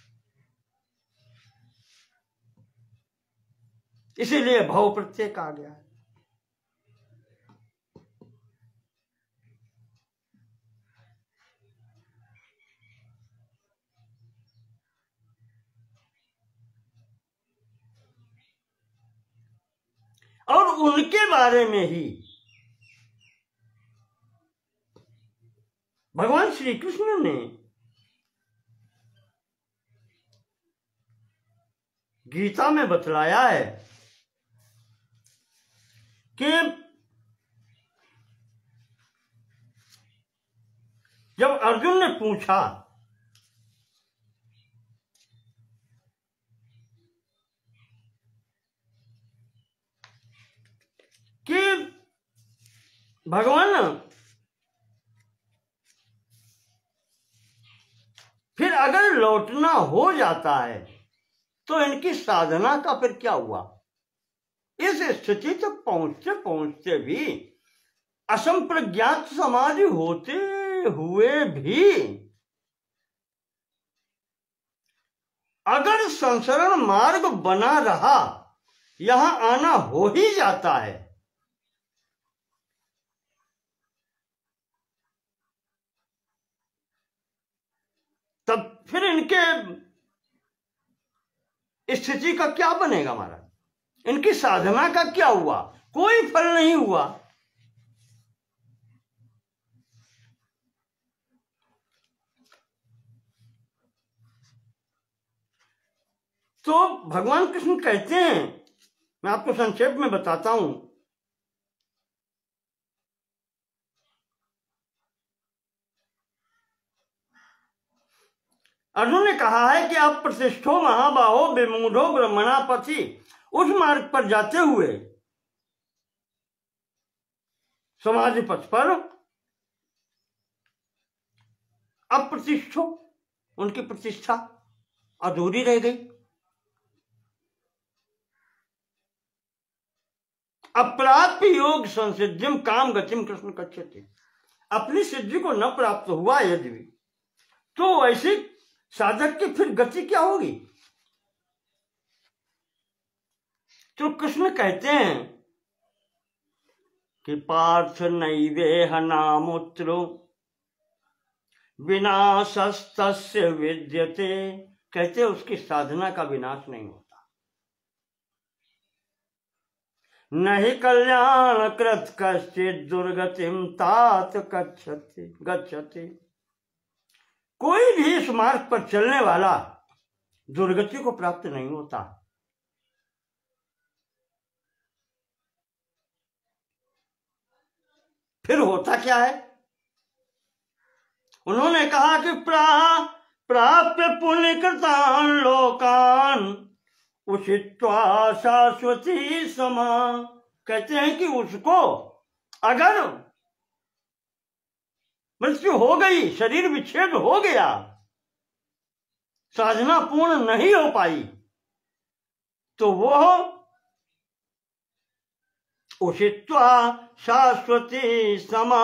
इसीलिए भाव प्रत्यय कहा गया है। और उनके बारे में ही भगवान श्री कृष्ण ने गीता में बतलाया है कि जब अर्जुन ने पूछा कि भगवान फिर अगर लौटना हो जाता है तो इनकी साधना का फिर क्या हुआ? इस स्थिति तक पहुंचते पहुंचते भी असंप्रज्ञात समाधि होते हुए भी अगर संसरण मार्ग बना रहा, यहां आना हो ही जाता है, तब फिर इनके स्थिति का क्या बनेगा महाराज? इनकी साधना का क्या हुआ? कोई फल नहीं हुआ। तो भगवान कृष्ण कहते हैं, मैं आपको संक्षेप में बताता हूं, अर्जुन ने कहा है कि आप प्रतिष्ठो महाबाहो विमूढ़ो ब्रह्मणा पथि, उस मार्ग पर जाते हुए समाधि पथ पर अप्रतिष्ठो, उनकी प्रतिष्ठा अधूरी रह गई। अप्राप्य योग संसिद्धिम काम गतिम कृष्ण कच्छति, अपनी सिद्धि को न प्राप्त हुआ यदि भी, तो वैसे साधक की फिर गति क्या होगी? तो कृष्ण कहते हैं कि पार्थ नैवेह नामोत्रो विनाशस्तस्य विद्यते, कहते उसकी साधना का विनाश नहीं होता। नहीं कल्याण कृत कश्चित दुर्गतिम तात गच्छति, कोई भी इस मार्ग पर चलने वाला दुर्गति को प्राप्त नहीं होता। फिर होता क्या है? उन्होंने कहा कि प्राप्य पुण्य कृतान लोकान उषित्वा शाश्वती समा। कहते हैं कि उसको अगर मृत्यु हो गई, शरीर विच्छेद हो गया, साधना पूर्ण नहीं हो पाई, तो वो उषित्वा शाश्वती समा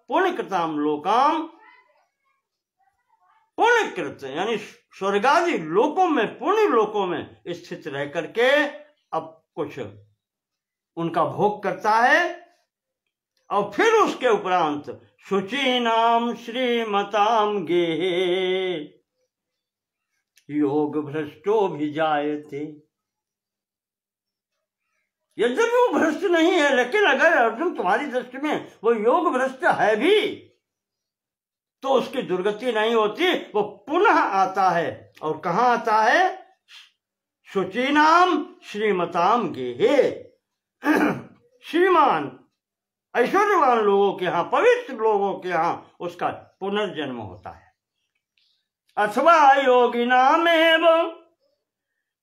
पुण्यकृताम लोकाम, पुण्यकृत यानी स्वर्गादि लोकों में, पुण्य लोकों में स्थित रह करके अब कुछ उनका भोग करता है। और फिर उसके उपरांत शुचीनाम श्रीमताम गेहे योग भ्रष्टो भी जायते। यद्यपि वो भ्रष्ट नहीं है, लेकिन अगर अर्जुन तुम्हारी दृष्टि में वो योग भ्रष्ट है भी, तो उसकी दुर्गति नहीं होती, वो पुनः आता है। और कहां आता है? शुचीनाम श्रीमताम गेहे। श्रीमान ऐश्वर्यवान लोगों के यहां, पवित्र लोगों के यहां उसका पुनर्जन्म होता है। अथवा योगिनामेव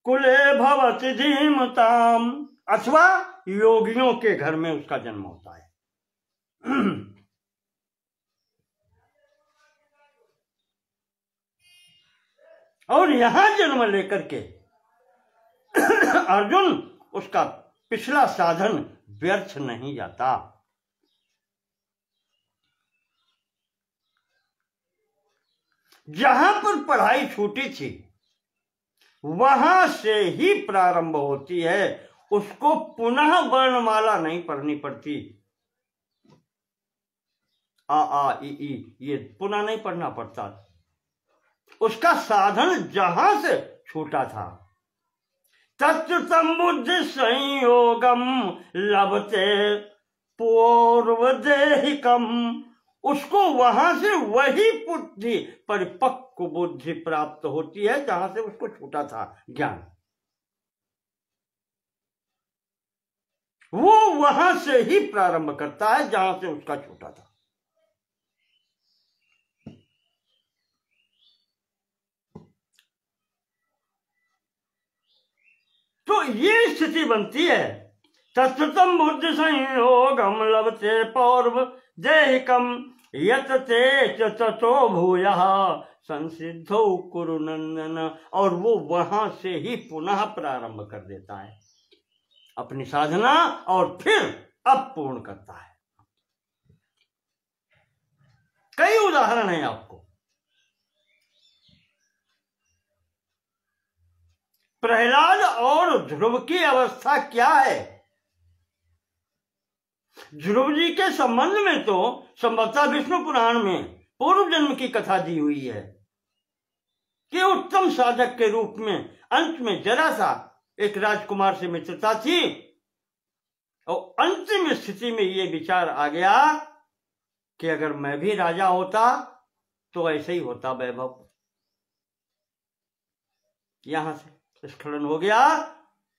कुले भवति धीमताम, अथवा योगियों के घर में उसका जन्म होता है। और यहां जन्म लेकर के अर्जुन उसका पिछला साधन व्यर्थ नहीं जाता। जहां पर पढ़ाई छूटी थी वहां से ही प्रारंभ होती है, उसको पुनः वर्णमाला नहीं पढ़नी पड़ती। आ ई ये पुनः नहीं पढ़ना पड़ता। उसका साधन जहां से छूटा था, तत्तम बुद्धि संयोगम लभते पूर्वदेहिकम, उसको वहां से वही बुद्धि, परिपक्व बुद्धि प्राप्त होती है जहां से उसको छूटा था ज्ञान। वो वहां से ही प्रारंभ करता है जहां से उसका छूटा था। तो ये स्थिति बनती है, तत्तम बुद्धि संयोगम लभते पौर्व देहिकम यत ते ततो भूयः संसिद्धो कुरु नंदन। और वो वहां से ही पुनः प्रारंभ कर देता है अपनी साधना, और फिर अब पूर्ण करता है। कई उदाहरण हैं आपको। प्रहलाद और ध्रुव की अवस्था क्या है? ध्रुव जी के संबंध में तो संभवतः विष्णु पुराण में पूर्व जन्म की कथा दी हुई है कि उत्तम साधक के रूप में अंत में जरा सा एक राजकुमार से मित्रता थी, और अंतिम स्थिति में ये विचार आ गया कि अगर मैं भी राजा होता तो ऐसे ही होता वैभव। यहां से स्खलन हो गया।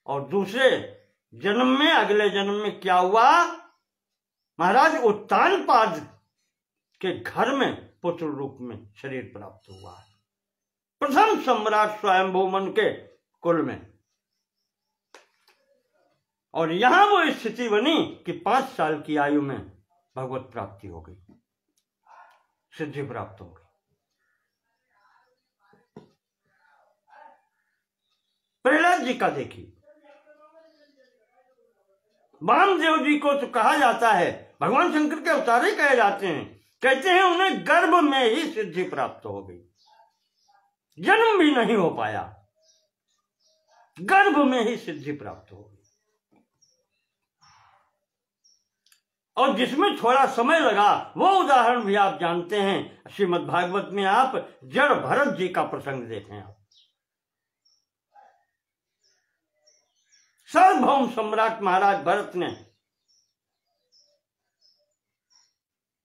और दूसरे जन्म में, अगले जन्म में क्या हुआ? महाराज उत्तानपाद के घर में पुत्र रूप में शरीर प्राप्त हुआ, प्रथम सम्राट स्वयंभू मन के कुल में। और यहां वो स्थिति बनी कि 5 साल की आयु में भगवत प्राप्ति हो गई, सिद्धि प्राप्त हो गई। प्रहलाद जी का देखिए, वामदेव जी को तो कहा जाता है, भगवान शंकर के अवतार ही कहे जाते हैं, कहते हैं उन्हें गर्भ में ही सिद्धि प्राप्त हो गई, जन्म भी नहीं हो पाया, गर्भ में ही सिद्धि प्राप्त हो गई। और जिसमें थोड़ा समय लगा वो उदाहरण भी आप जानते हैं। श्रीमद् भागवत में आप जड़ भरत जी का प्रसंग देखें। आप सार्वभौम सम्राट महाराज भरत ने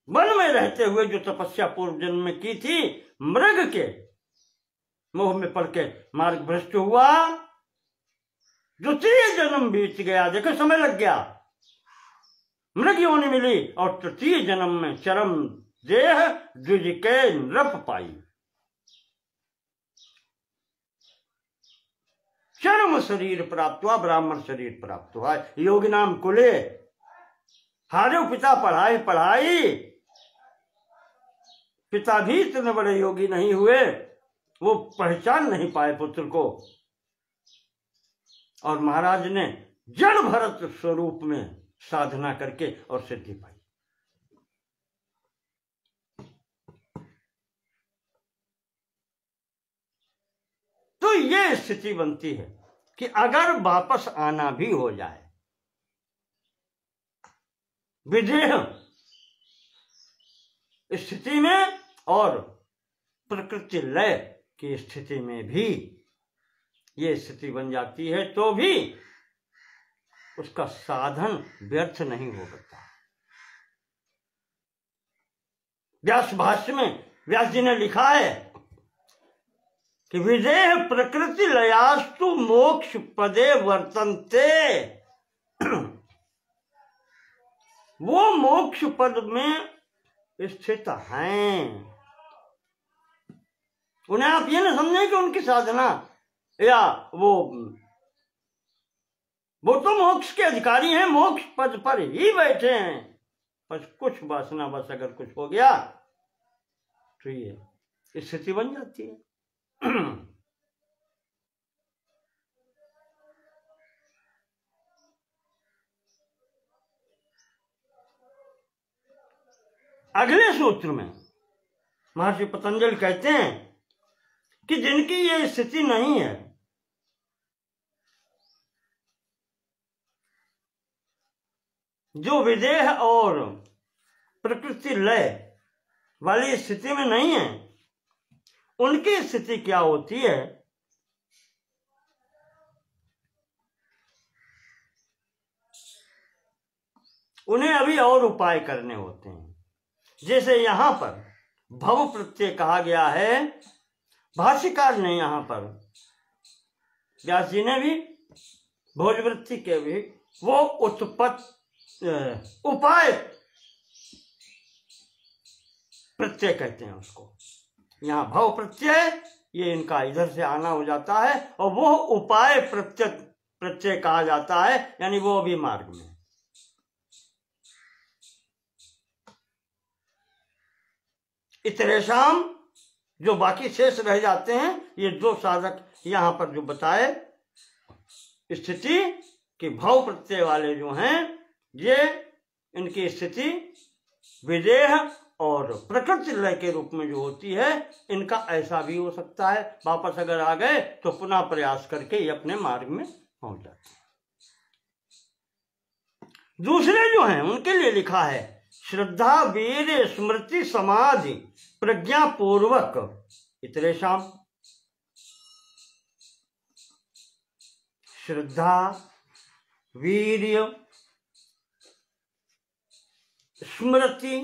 वन में रहते हुए जो तपस्या पूर्व जन्म में की थी, मृग के मोह में पड़ के मार्ग भ्रष्ट हुआ, द्वितीय जन्म बीत गया, देखो समय लग गया। मृग योनि मिली और तृतीय जन्म में चरम देह द्विज के नृप पाई। चरम शरीर प्राप्त हुआ, ब्राह्मण शरीर प्राप्त हुआ। योगी नाम कुले हारे पिता पढ़ाई पढ़ाई, पिता भी इतने बड़े योगी नहीं हुए, वो पहचान नहीं पाए पुत्र को, और महाराज ने जड़ भरत स्वरूप में साधना करके और सिद्धि पाई। तो ये स्थिति बनती है कि अगर वापस आना भी हो जाए विदेह स्थिति में और प्रकृति लय की स्थिति में भी ये स्थिति बन जाती है, तो भी उसका साधन व्यर्थ नहीं हो सकता। व्यास भाष्य में व्यास जी ने लिखा है कि विदेह प्रकृति लयास्तु मोक्ष पदे वर्तन्ते। वो मोक्ष पद में स्थित हैं। उन्हें आप ये न समझें कि उनकी साधना या वो तो मोक्ष के अधिकारी हैं, मोक्ष पद पर ही बैठे हैं, बस कुछ वासना बस अगर कुछ हो गया तो ये स्थिति बन जाती है। अगले सूत्र में महर्षि पतंजलि कहते हैं कि जिनकी ये स्थिति नहीं है, जो विदेह और प्रकृति लय वाली स्थिति में नहीं है, उनकी स्थिति क्या होती है? उन्हें अभी और उपाय करने होते हैं। जैसे यहां पर भव प्रत्यय कहा गया है, भाष्यकार ने यहां पर, व्यास जी ने भी भोजवृत्ति के भी वो उपाय प्रत्यय कहते हैं उसको। यहां भव प्रत्यय ये इनका इधर से आना हो जाता है, और वो उपाय प्रत्यय कहा जाता है, यानी वो अभी मार्ग में। इतरेशम जो बाकी शेष रह जाते हैं, ये दो साधक यहां पर जो बताए स्थिति कि भव प्रत्यय वाले जो हैं, ये इनकी स्थिति विदेह और प्रकृति लय के रूप में जो होती है, इनका ऐसा भी हो सकता है। वापस अगर आ गए तो पुनः प्रयास करके ये अपने मार्ग में पहुंच जाते हैं। दूसरे जो हैं उनके लिए लिखा है श्रद्धा वीर स्मृति समाधि प्रज्ञा पूर्वक इतरेशम। श्रद्धा वीर्य स्मृति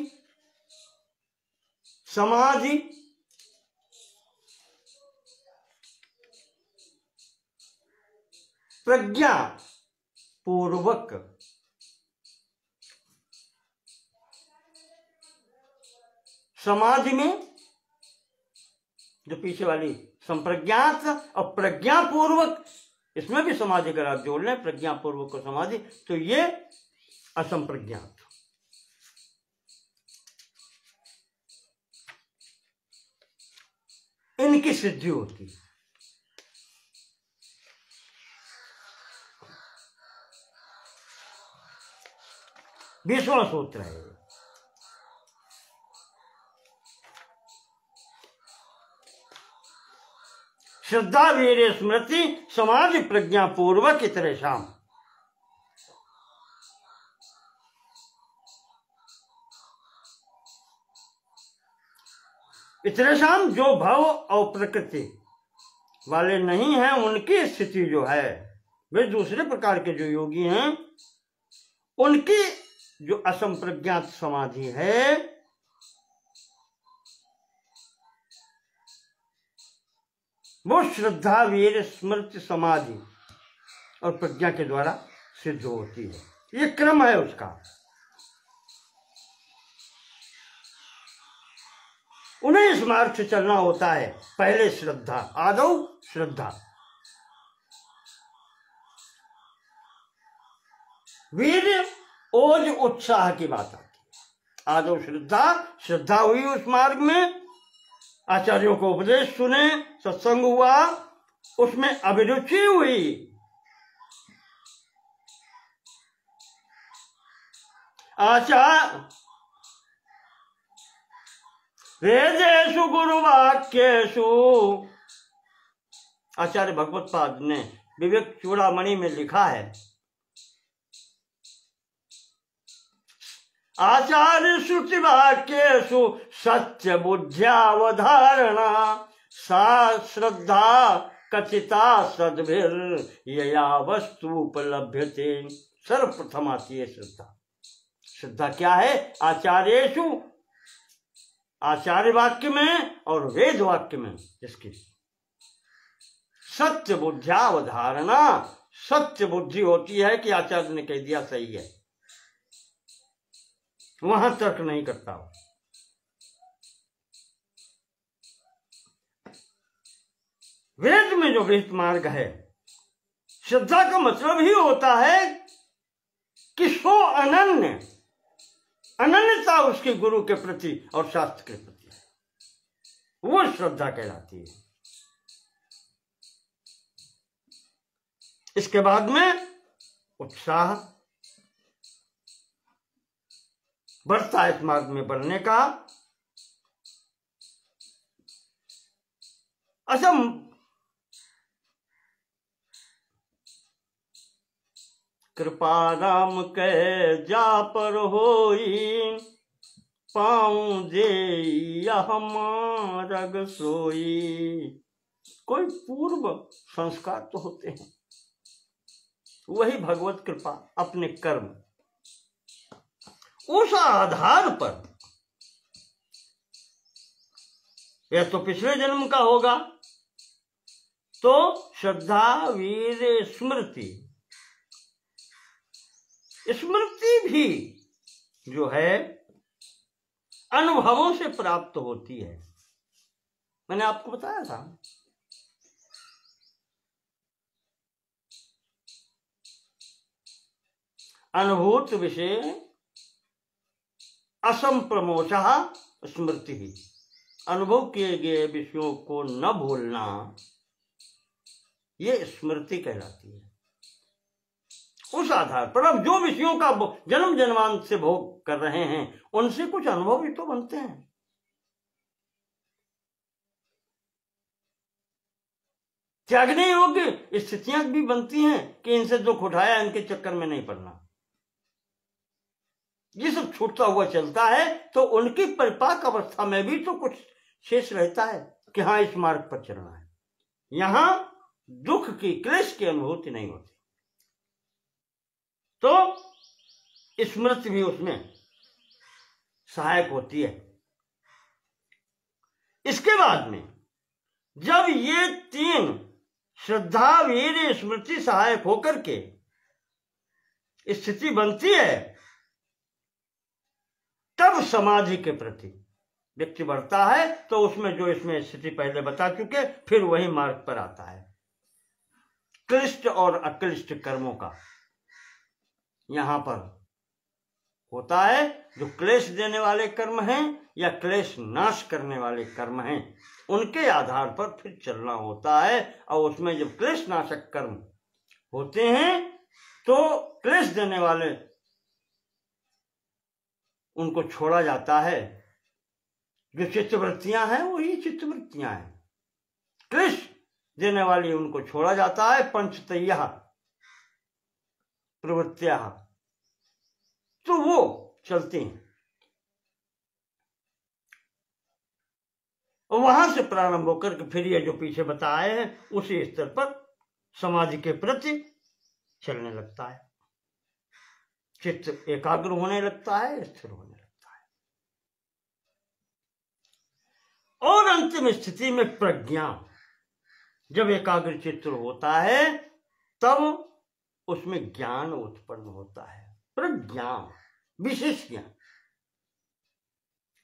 समाधि प्रज्ञा पूर्वक समाधि में जो पीछे वाली संप्रज्ञात और प्रज्ञा पूर्वक, इसमें भी समाधि अगर आप जोड़ लें प्रज्ञा पूर्वक को समाधि, तो ये असंप्रज्ञात इनकी सिद्धि होती है। बीसवां सूत्र है। श्रद्धा वीर्य स्मृति समाधि प्रज्ञा पूर्वक इतरेशम। इतरेशम जो भव और प्रकृति वाले नहीं हैं, उनकी स्थिति जो है, वे दूसरे प्रकार के जो योगी हैं, उनकी जो असंप्रज्ञात समाधि है, वो श्रद्धा वीर स्मृति समाधि और प्रज्ञा के द्वारा सिद्ध होती है। ये क्रम है उसका। इस मार्ग से चलना होता है। पहले श्रद्धा, आदौ श्रद्धा, वीर्य, ओज, उत्साह की बात आती है। आदौ श्रद्धा, श्रद्धा हुई उस मार्ग में, आचार्यों को उपदेश सुने, सत्संग हुआ, उसमें अभिरुचि हुई, वेदेषु गुरुवाक्येषु, आचार्य भगवत पाद ने विवेक चूड़ामणि में लिखा है, आचार्य श्रुति वाक्येषु सत्य बुद्ध्यावधारणा सा श्रद्धा कथिता सद्भिर यया वस्तु उपलभ्यते। सर्वप्रथम आती है श्रद्धा। श्रद्धा क्या है? आचार्येषु, आचार्य वाक्य में और वेद वाक्य में जिसकी सत्य बुद्ध्यावधारणा, सत्य बुद्धि होती है कि आचार्य ने कह दिया सही है, वहां तर्क नहीं करता हो। वेद में जो विहित मार्ग है, श्रद्धा का मतलब ही होता है कि सो अनन्य, अनन्यता उसके गुरु के प्रति और शास्त्र के प्रति है, वो श्रद्धा कहलाती है। इसके बाद में उत्साह बढ़ता है इस मार्ग में बढ़ने का। अच्छा, कृपा राम कह जा पर होई, पाऊं दे यह मार्ग सोई। कोई पूर्व संस्कार तो होते हैं, वही भगवत कृपा, अपने कर्म, उस आधार पर, या तो पिछले जन्म का होगा तो श्रद्धा, वीर, स्मृति, स्मृति भी जो है अनुभवों से प्राप्त होती है। मैंने आपको बताया था, अनुभूत विषय असंप्रमोषः स्मृति ही, अनुभव किए गए विषयों को न भूलना, ये स्मृति कहलाती है। उस आधार पर अब जो विषयों का जन्म जन्मांत से भोग कर रहे हैं, उनसे कुछ अनुभव भी तो बनते हैं। त्यागने योग्य स्थितियां भी बनती हैं कि इनसे दुख उठाया, इनके चक्कर में नहीं पड़ना। ये सब छूटता हुआ चलता है तो उनकी परिपाक अवस्था में भी तो कुछ शेष रहता है कि हाँ, इस मार्ग पर चलना है। यहां दुख की, क्लेश की अनुभूति नहीं होती, तो स्मृति भी उसमें सहायक होती है। इसके बाद में जब ये तीन श्रद्धा, वीर्य, स्मृति सहायक होकर के स्थिति बनती है, तब समाधि के प्रति व्यक्ति बढ़ता है। तो उसमें जो इसमें स्थिति पहले बता चुके, फिर वही मार्ग पर आता है। क्लिष्ट और अक्लिष्ट कर्मों का यहां पर होता है। जो क्लेश देने वाले कर्म हैं या क्लेश नाश करने वाले कर्म हैं, उनके आधार पर फिर चलना होता है। और उसमें जब क्लेश नाशक कर्म होते हैं तो क्लेश देने वाले उनको छोड़ा जाता है। जो चित्तवृत्तियां हैं वही चित्तवृत्तियां हैं, क्लेश देने वाली उनको छोड़ा जाता है। पंचतय्यः प्रवृत्तियां, तो वो चलती हैं। और वहां से प्रारंभ होकर के फिर ये जो पीछे बताए हैं उसी स्तर पर समाधि के प्रति चलने लगता है। चित्त एकाग्र होने लगता है, स्थिर होने लगता है। और अंतिम स्थिति में प्रज्ञा, जब एकाग्र चित्त होता है तब उसमें ज्ञान उत्पन्न होता है। प्रज्ञा, विशेष ज्ञान,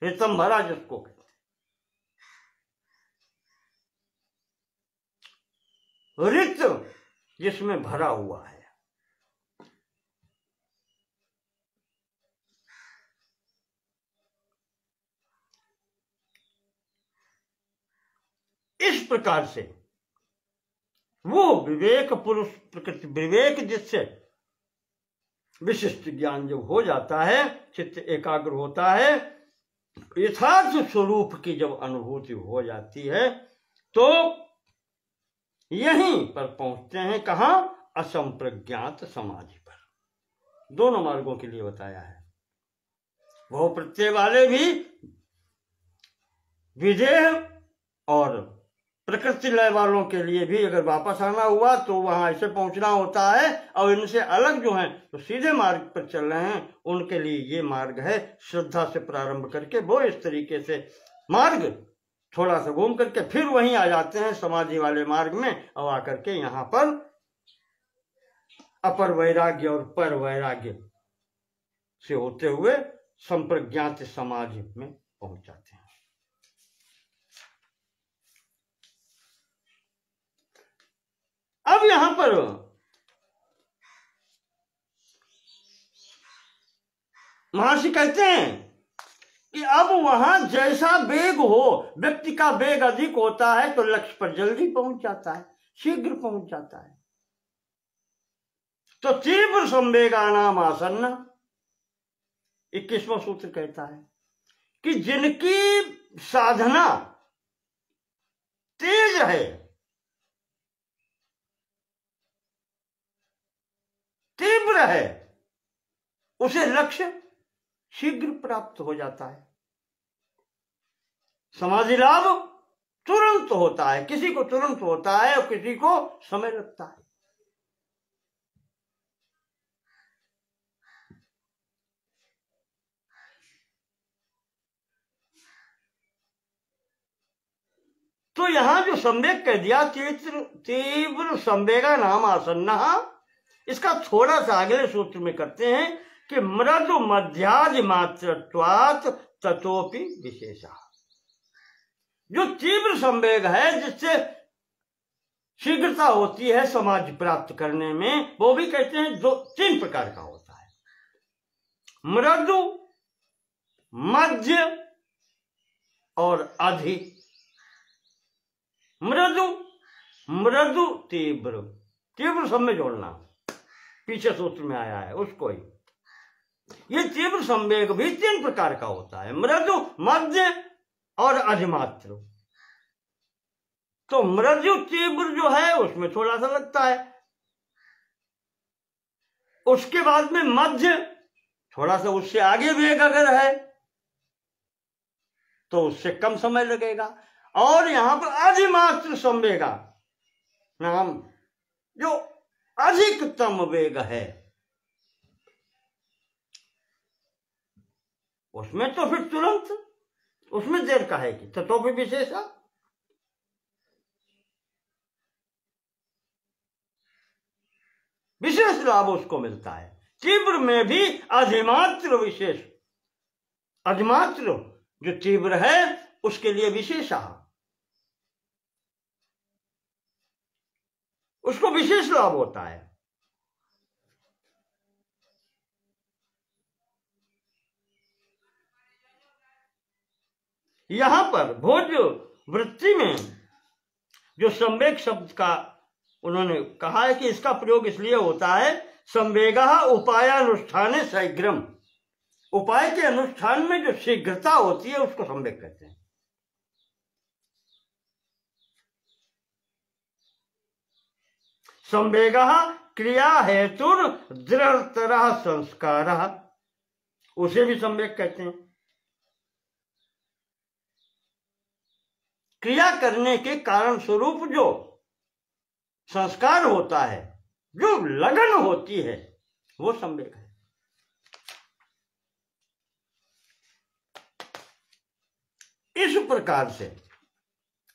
ऋतंभरा जिसको कहते हैं, रित जिसमें भरा हुआ है। इस प्रकार से वो विवेक पुरुष, प्रकृति विवेक जिससे विशिष्ट ज्ञान जब हो जाता है, चित्त एकाग्र होता है, यथार्थ स्वरूप की जब अनुभूति हो जाती है, तो यहीं पर पहुंचते हैं। कहां? असंप्रज्ञात समाधि पर। दोनों मार्गों के लिए बताया है। वो प्रत्यय वाले भी विदेह और प्रकृति लय वालों के लिए भी अगर वापस आना हुआ तो वहां ऐसे पहुंचना होता है, और इनसे अलग जो हैं तो सीधे मार्ग पर चल रहे हैं, उनके लिए ये मार्ग है श्रद्धा से प्रारंभ करके वो इस तरीके से मार्ग थोड़ा सा घूम करके फिर वहीं आ जाते हैं समाधि वाले मार्ग में, और आकर के यहाँ पर अपर वैराग्य और पर वैराग्य से होते हुए संप्रज्ञात समाधि में पहुंच जाते हैं। अब यहां पर महर्षि कहते हैं कि अब वहां जैसा वेग हो, व्यक्ति का वेग अधिक होता है तो लक्ष्य पर जल्दी पहुंच जाता है, शीघ्र पहुंच जाता है। तो तीव्र संवेगानाम आसन्न, 21वां सूत्र कहता है कि जिनकी साधना तेज है, तीव्र है, उसे लक्ष्य शीघ्र प्राप्त हो जाता है। समाधि लाभ तुरंत होता है, किसी को तुरंत होता है और किसी को समय लगता है। तो यहां जो संवेग कह दिया, तीव्र संवेगा नाम आसन्न, इसका थोड़ा सा अगले सूत्र में करते हैं कि मृदु मध्यादि मात्रत्वात् ततोपि विशेषः। जो तीव्र संवेग है, जिससे शीघ्रता होती है समाधि प्राप्त करने में, वो भी कहते हैं 3 प्रकार का होता है। मृदु, मध्य और अधि। मृदु, मृदु तीव्र, तीव्र सब में जोड़ना, पीछे सूत्र में आया है उसको ही। ये तीव्र संवेग भी 3 प्रकार का होता है, मृदु, मध्य और अधिमात्र। तो मृदु तीव्र जो है उसमें थोड़ा सा लगता है, उसके बाद में मध्य, थोड़ा सा उससे आगे वेग अगर है तो उससे कम समय लगेगा, और यहां पर अधिमात्र संवेगा नाम जो अधिकतम वेग है, उसमें तो फिर तुरंत, उसमें देर का है कि तो भी विशेषा। विशेष लाभ उसको मिलता है। तीव्र में भी अधिमात्र विशेष, अधिमात्र जो तीव्र है उसके लिए विशेषा, उसको विशेष लाभ होता है। यहां पर भोज वृत्ति में जो संवेग शब्द का उन्होंने कहा है कि इसका प्रयोग इसलिए होता है, संवेगः उपायानुष्ठाने शीघ्रम, उपाय के अनुष्ठान में जो शीघ्रता होती है उसको संवेग कहते हैं। संवेगः क्रिया हेतुर दृढ़तरः संस्कारः, उसे भी संवेग कहते हैं। क्रिया करने के कारण स्वरूप जो संस्कार होता है, जो लगन होती है, वो संवेग है। इस प्रकार से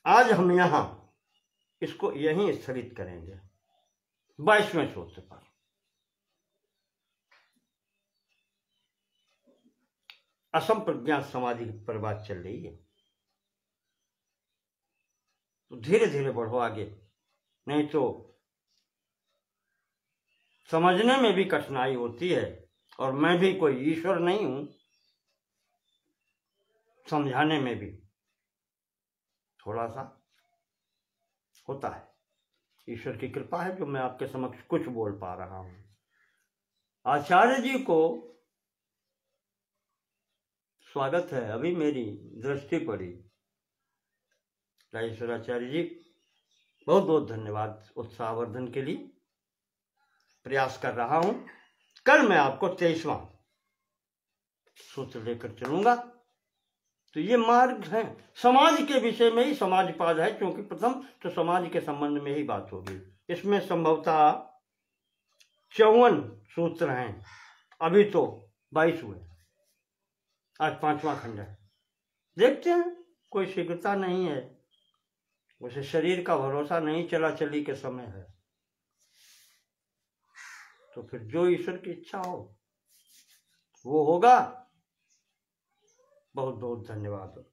आज हम यहां इसको यहीं स्थगित करेंगे 22वें सूत्र पर। असंप्रज्ञात समाधि पर बात चल रही है, तो धीरे धीरे बढ़ो आगे। नहीं तो समझने में भी कठिनाई होती है। और मैं भी कोई ईश्वर नहीं हूं, समझाने में भी थोड़ा सा होता है। ईश्वर की कृपा है जो मैं आपके समक्ष कुछ बोल पा रहा हूं। आचार्य जी को स्वागत है। अभी मेरी दृष्टि पड़ी। राजेश्वराचार्य जी बहुत बहुत धन्यवाद उत्साहवर्धन के लिए। प्रयास कर रहा हूं। कल मैं आपको 23वां सूत्र लेकर चलूंगा। तो ये मार्ग है, समाज के विषय में ही समाजपाद है, क्योंकि प्रथम तो समाज के संबंध में ही बात होगी। इसमें संभवतः 54 सूत्र हैं, अभी तो 22 हुए, आज 5वां खंड है। देखते हैं, कोई शीघ्रता नहीं है, उसे शरीर का भरोसा नहीं, चला चली के समय है। तो फिर जो ईश्वर की इच्छा हो वो होगा। बहुत बहुत धन्यवाद।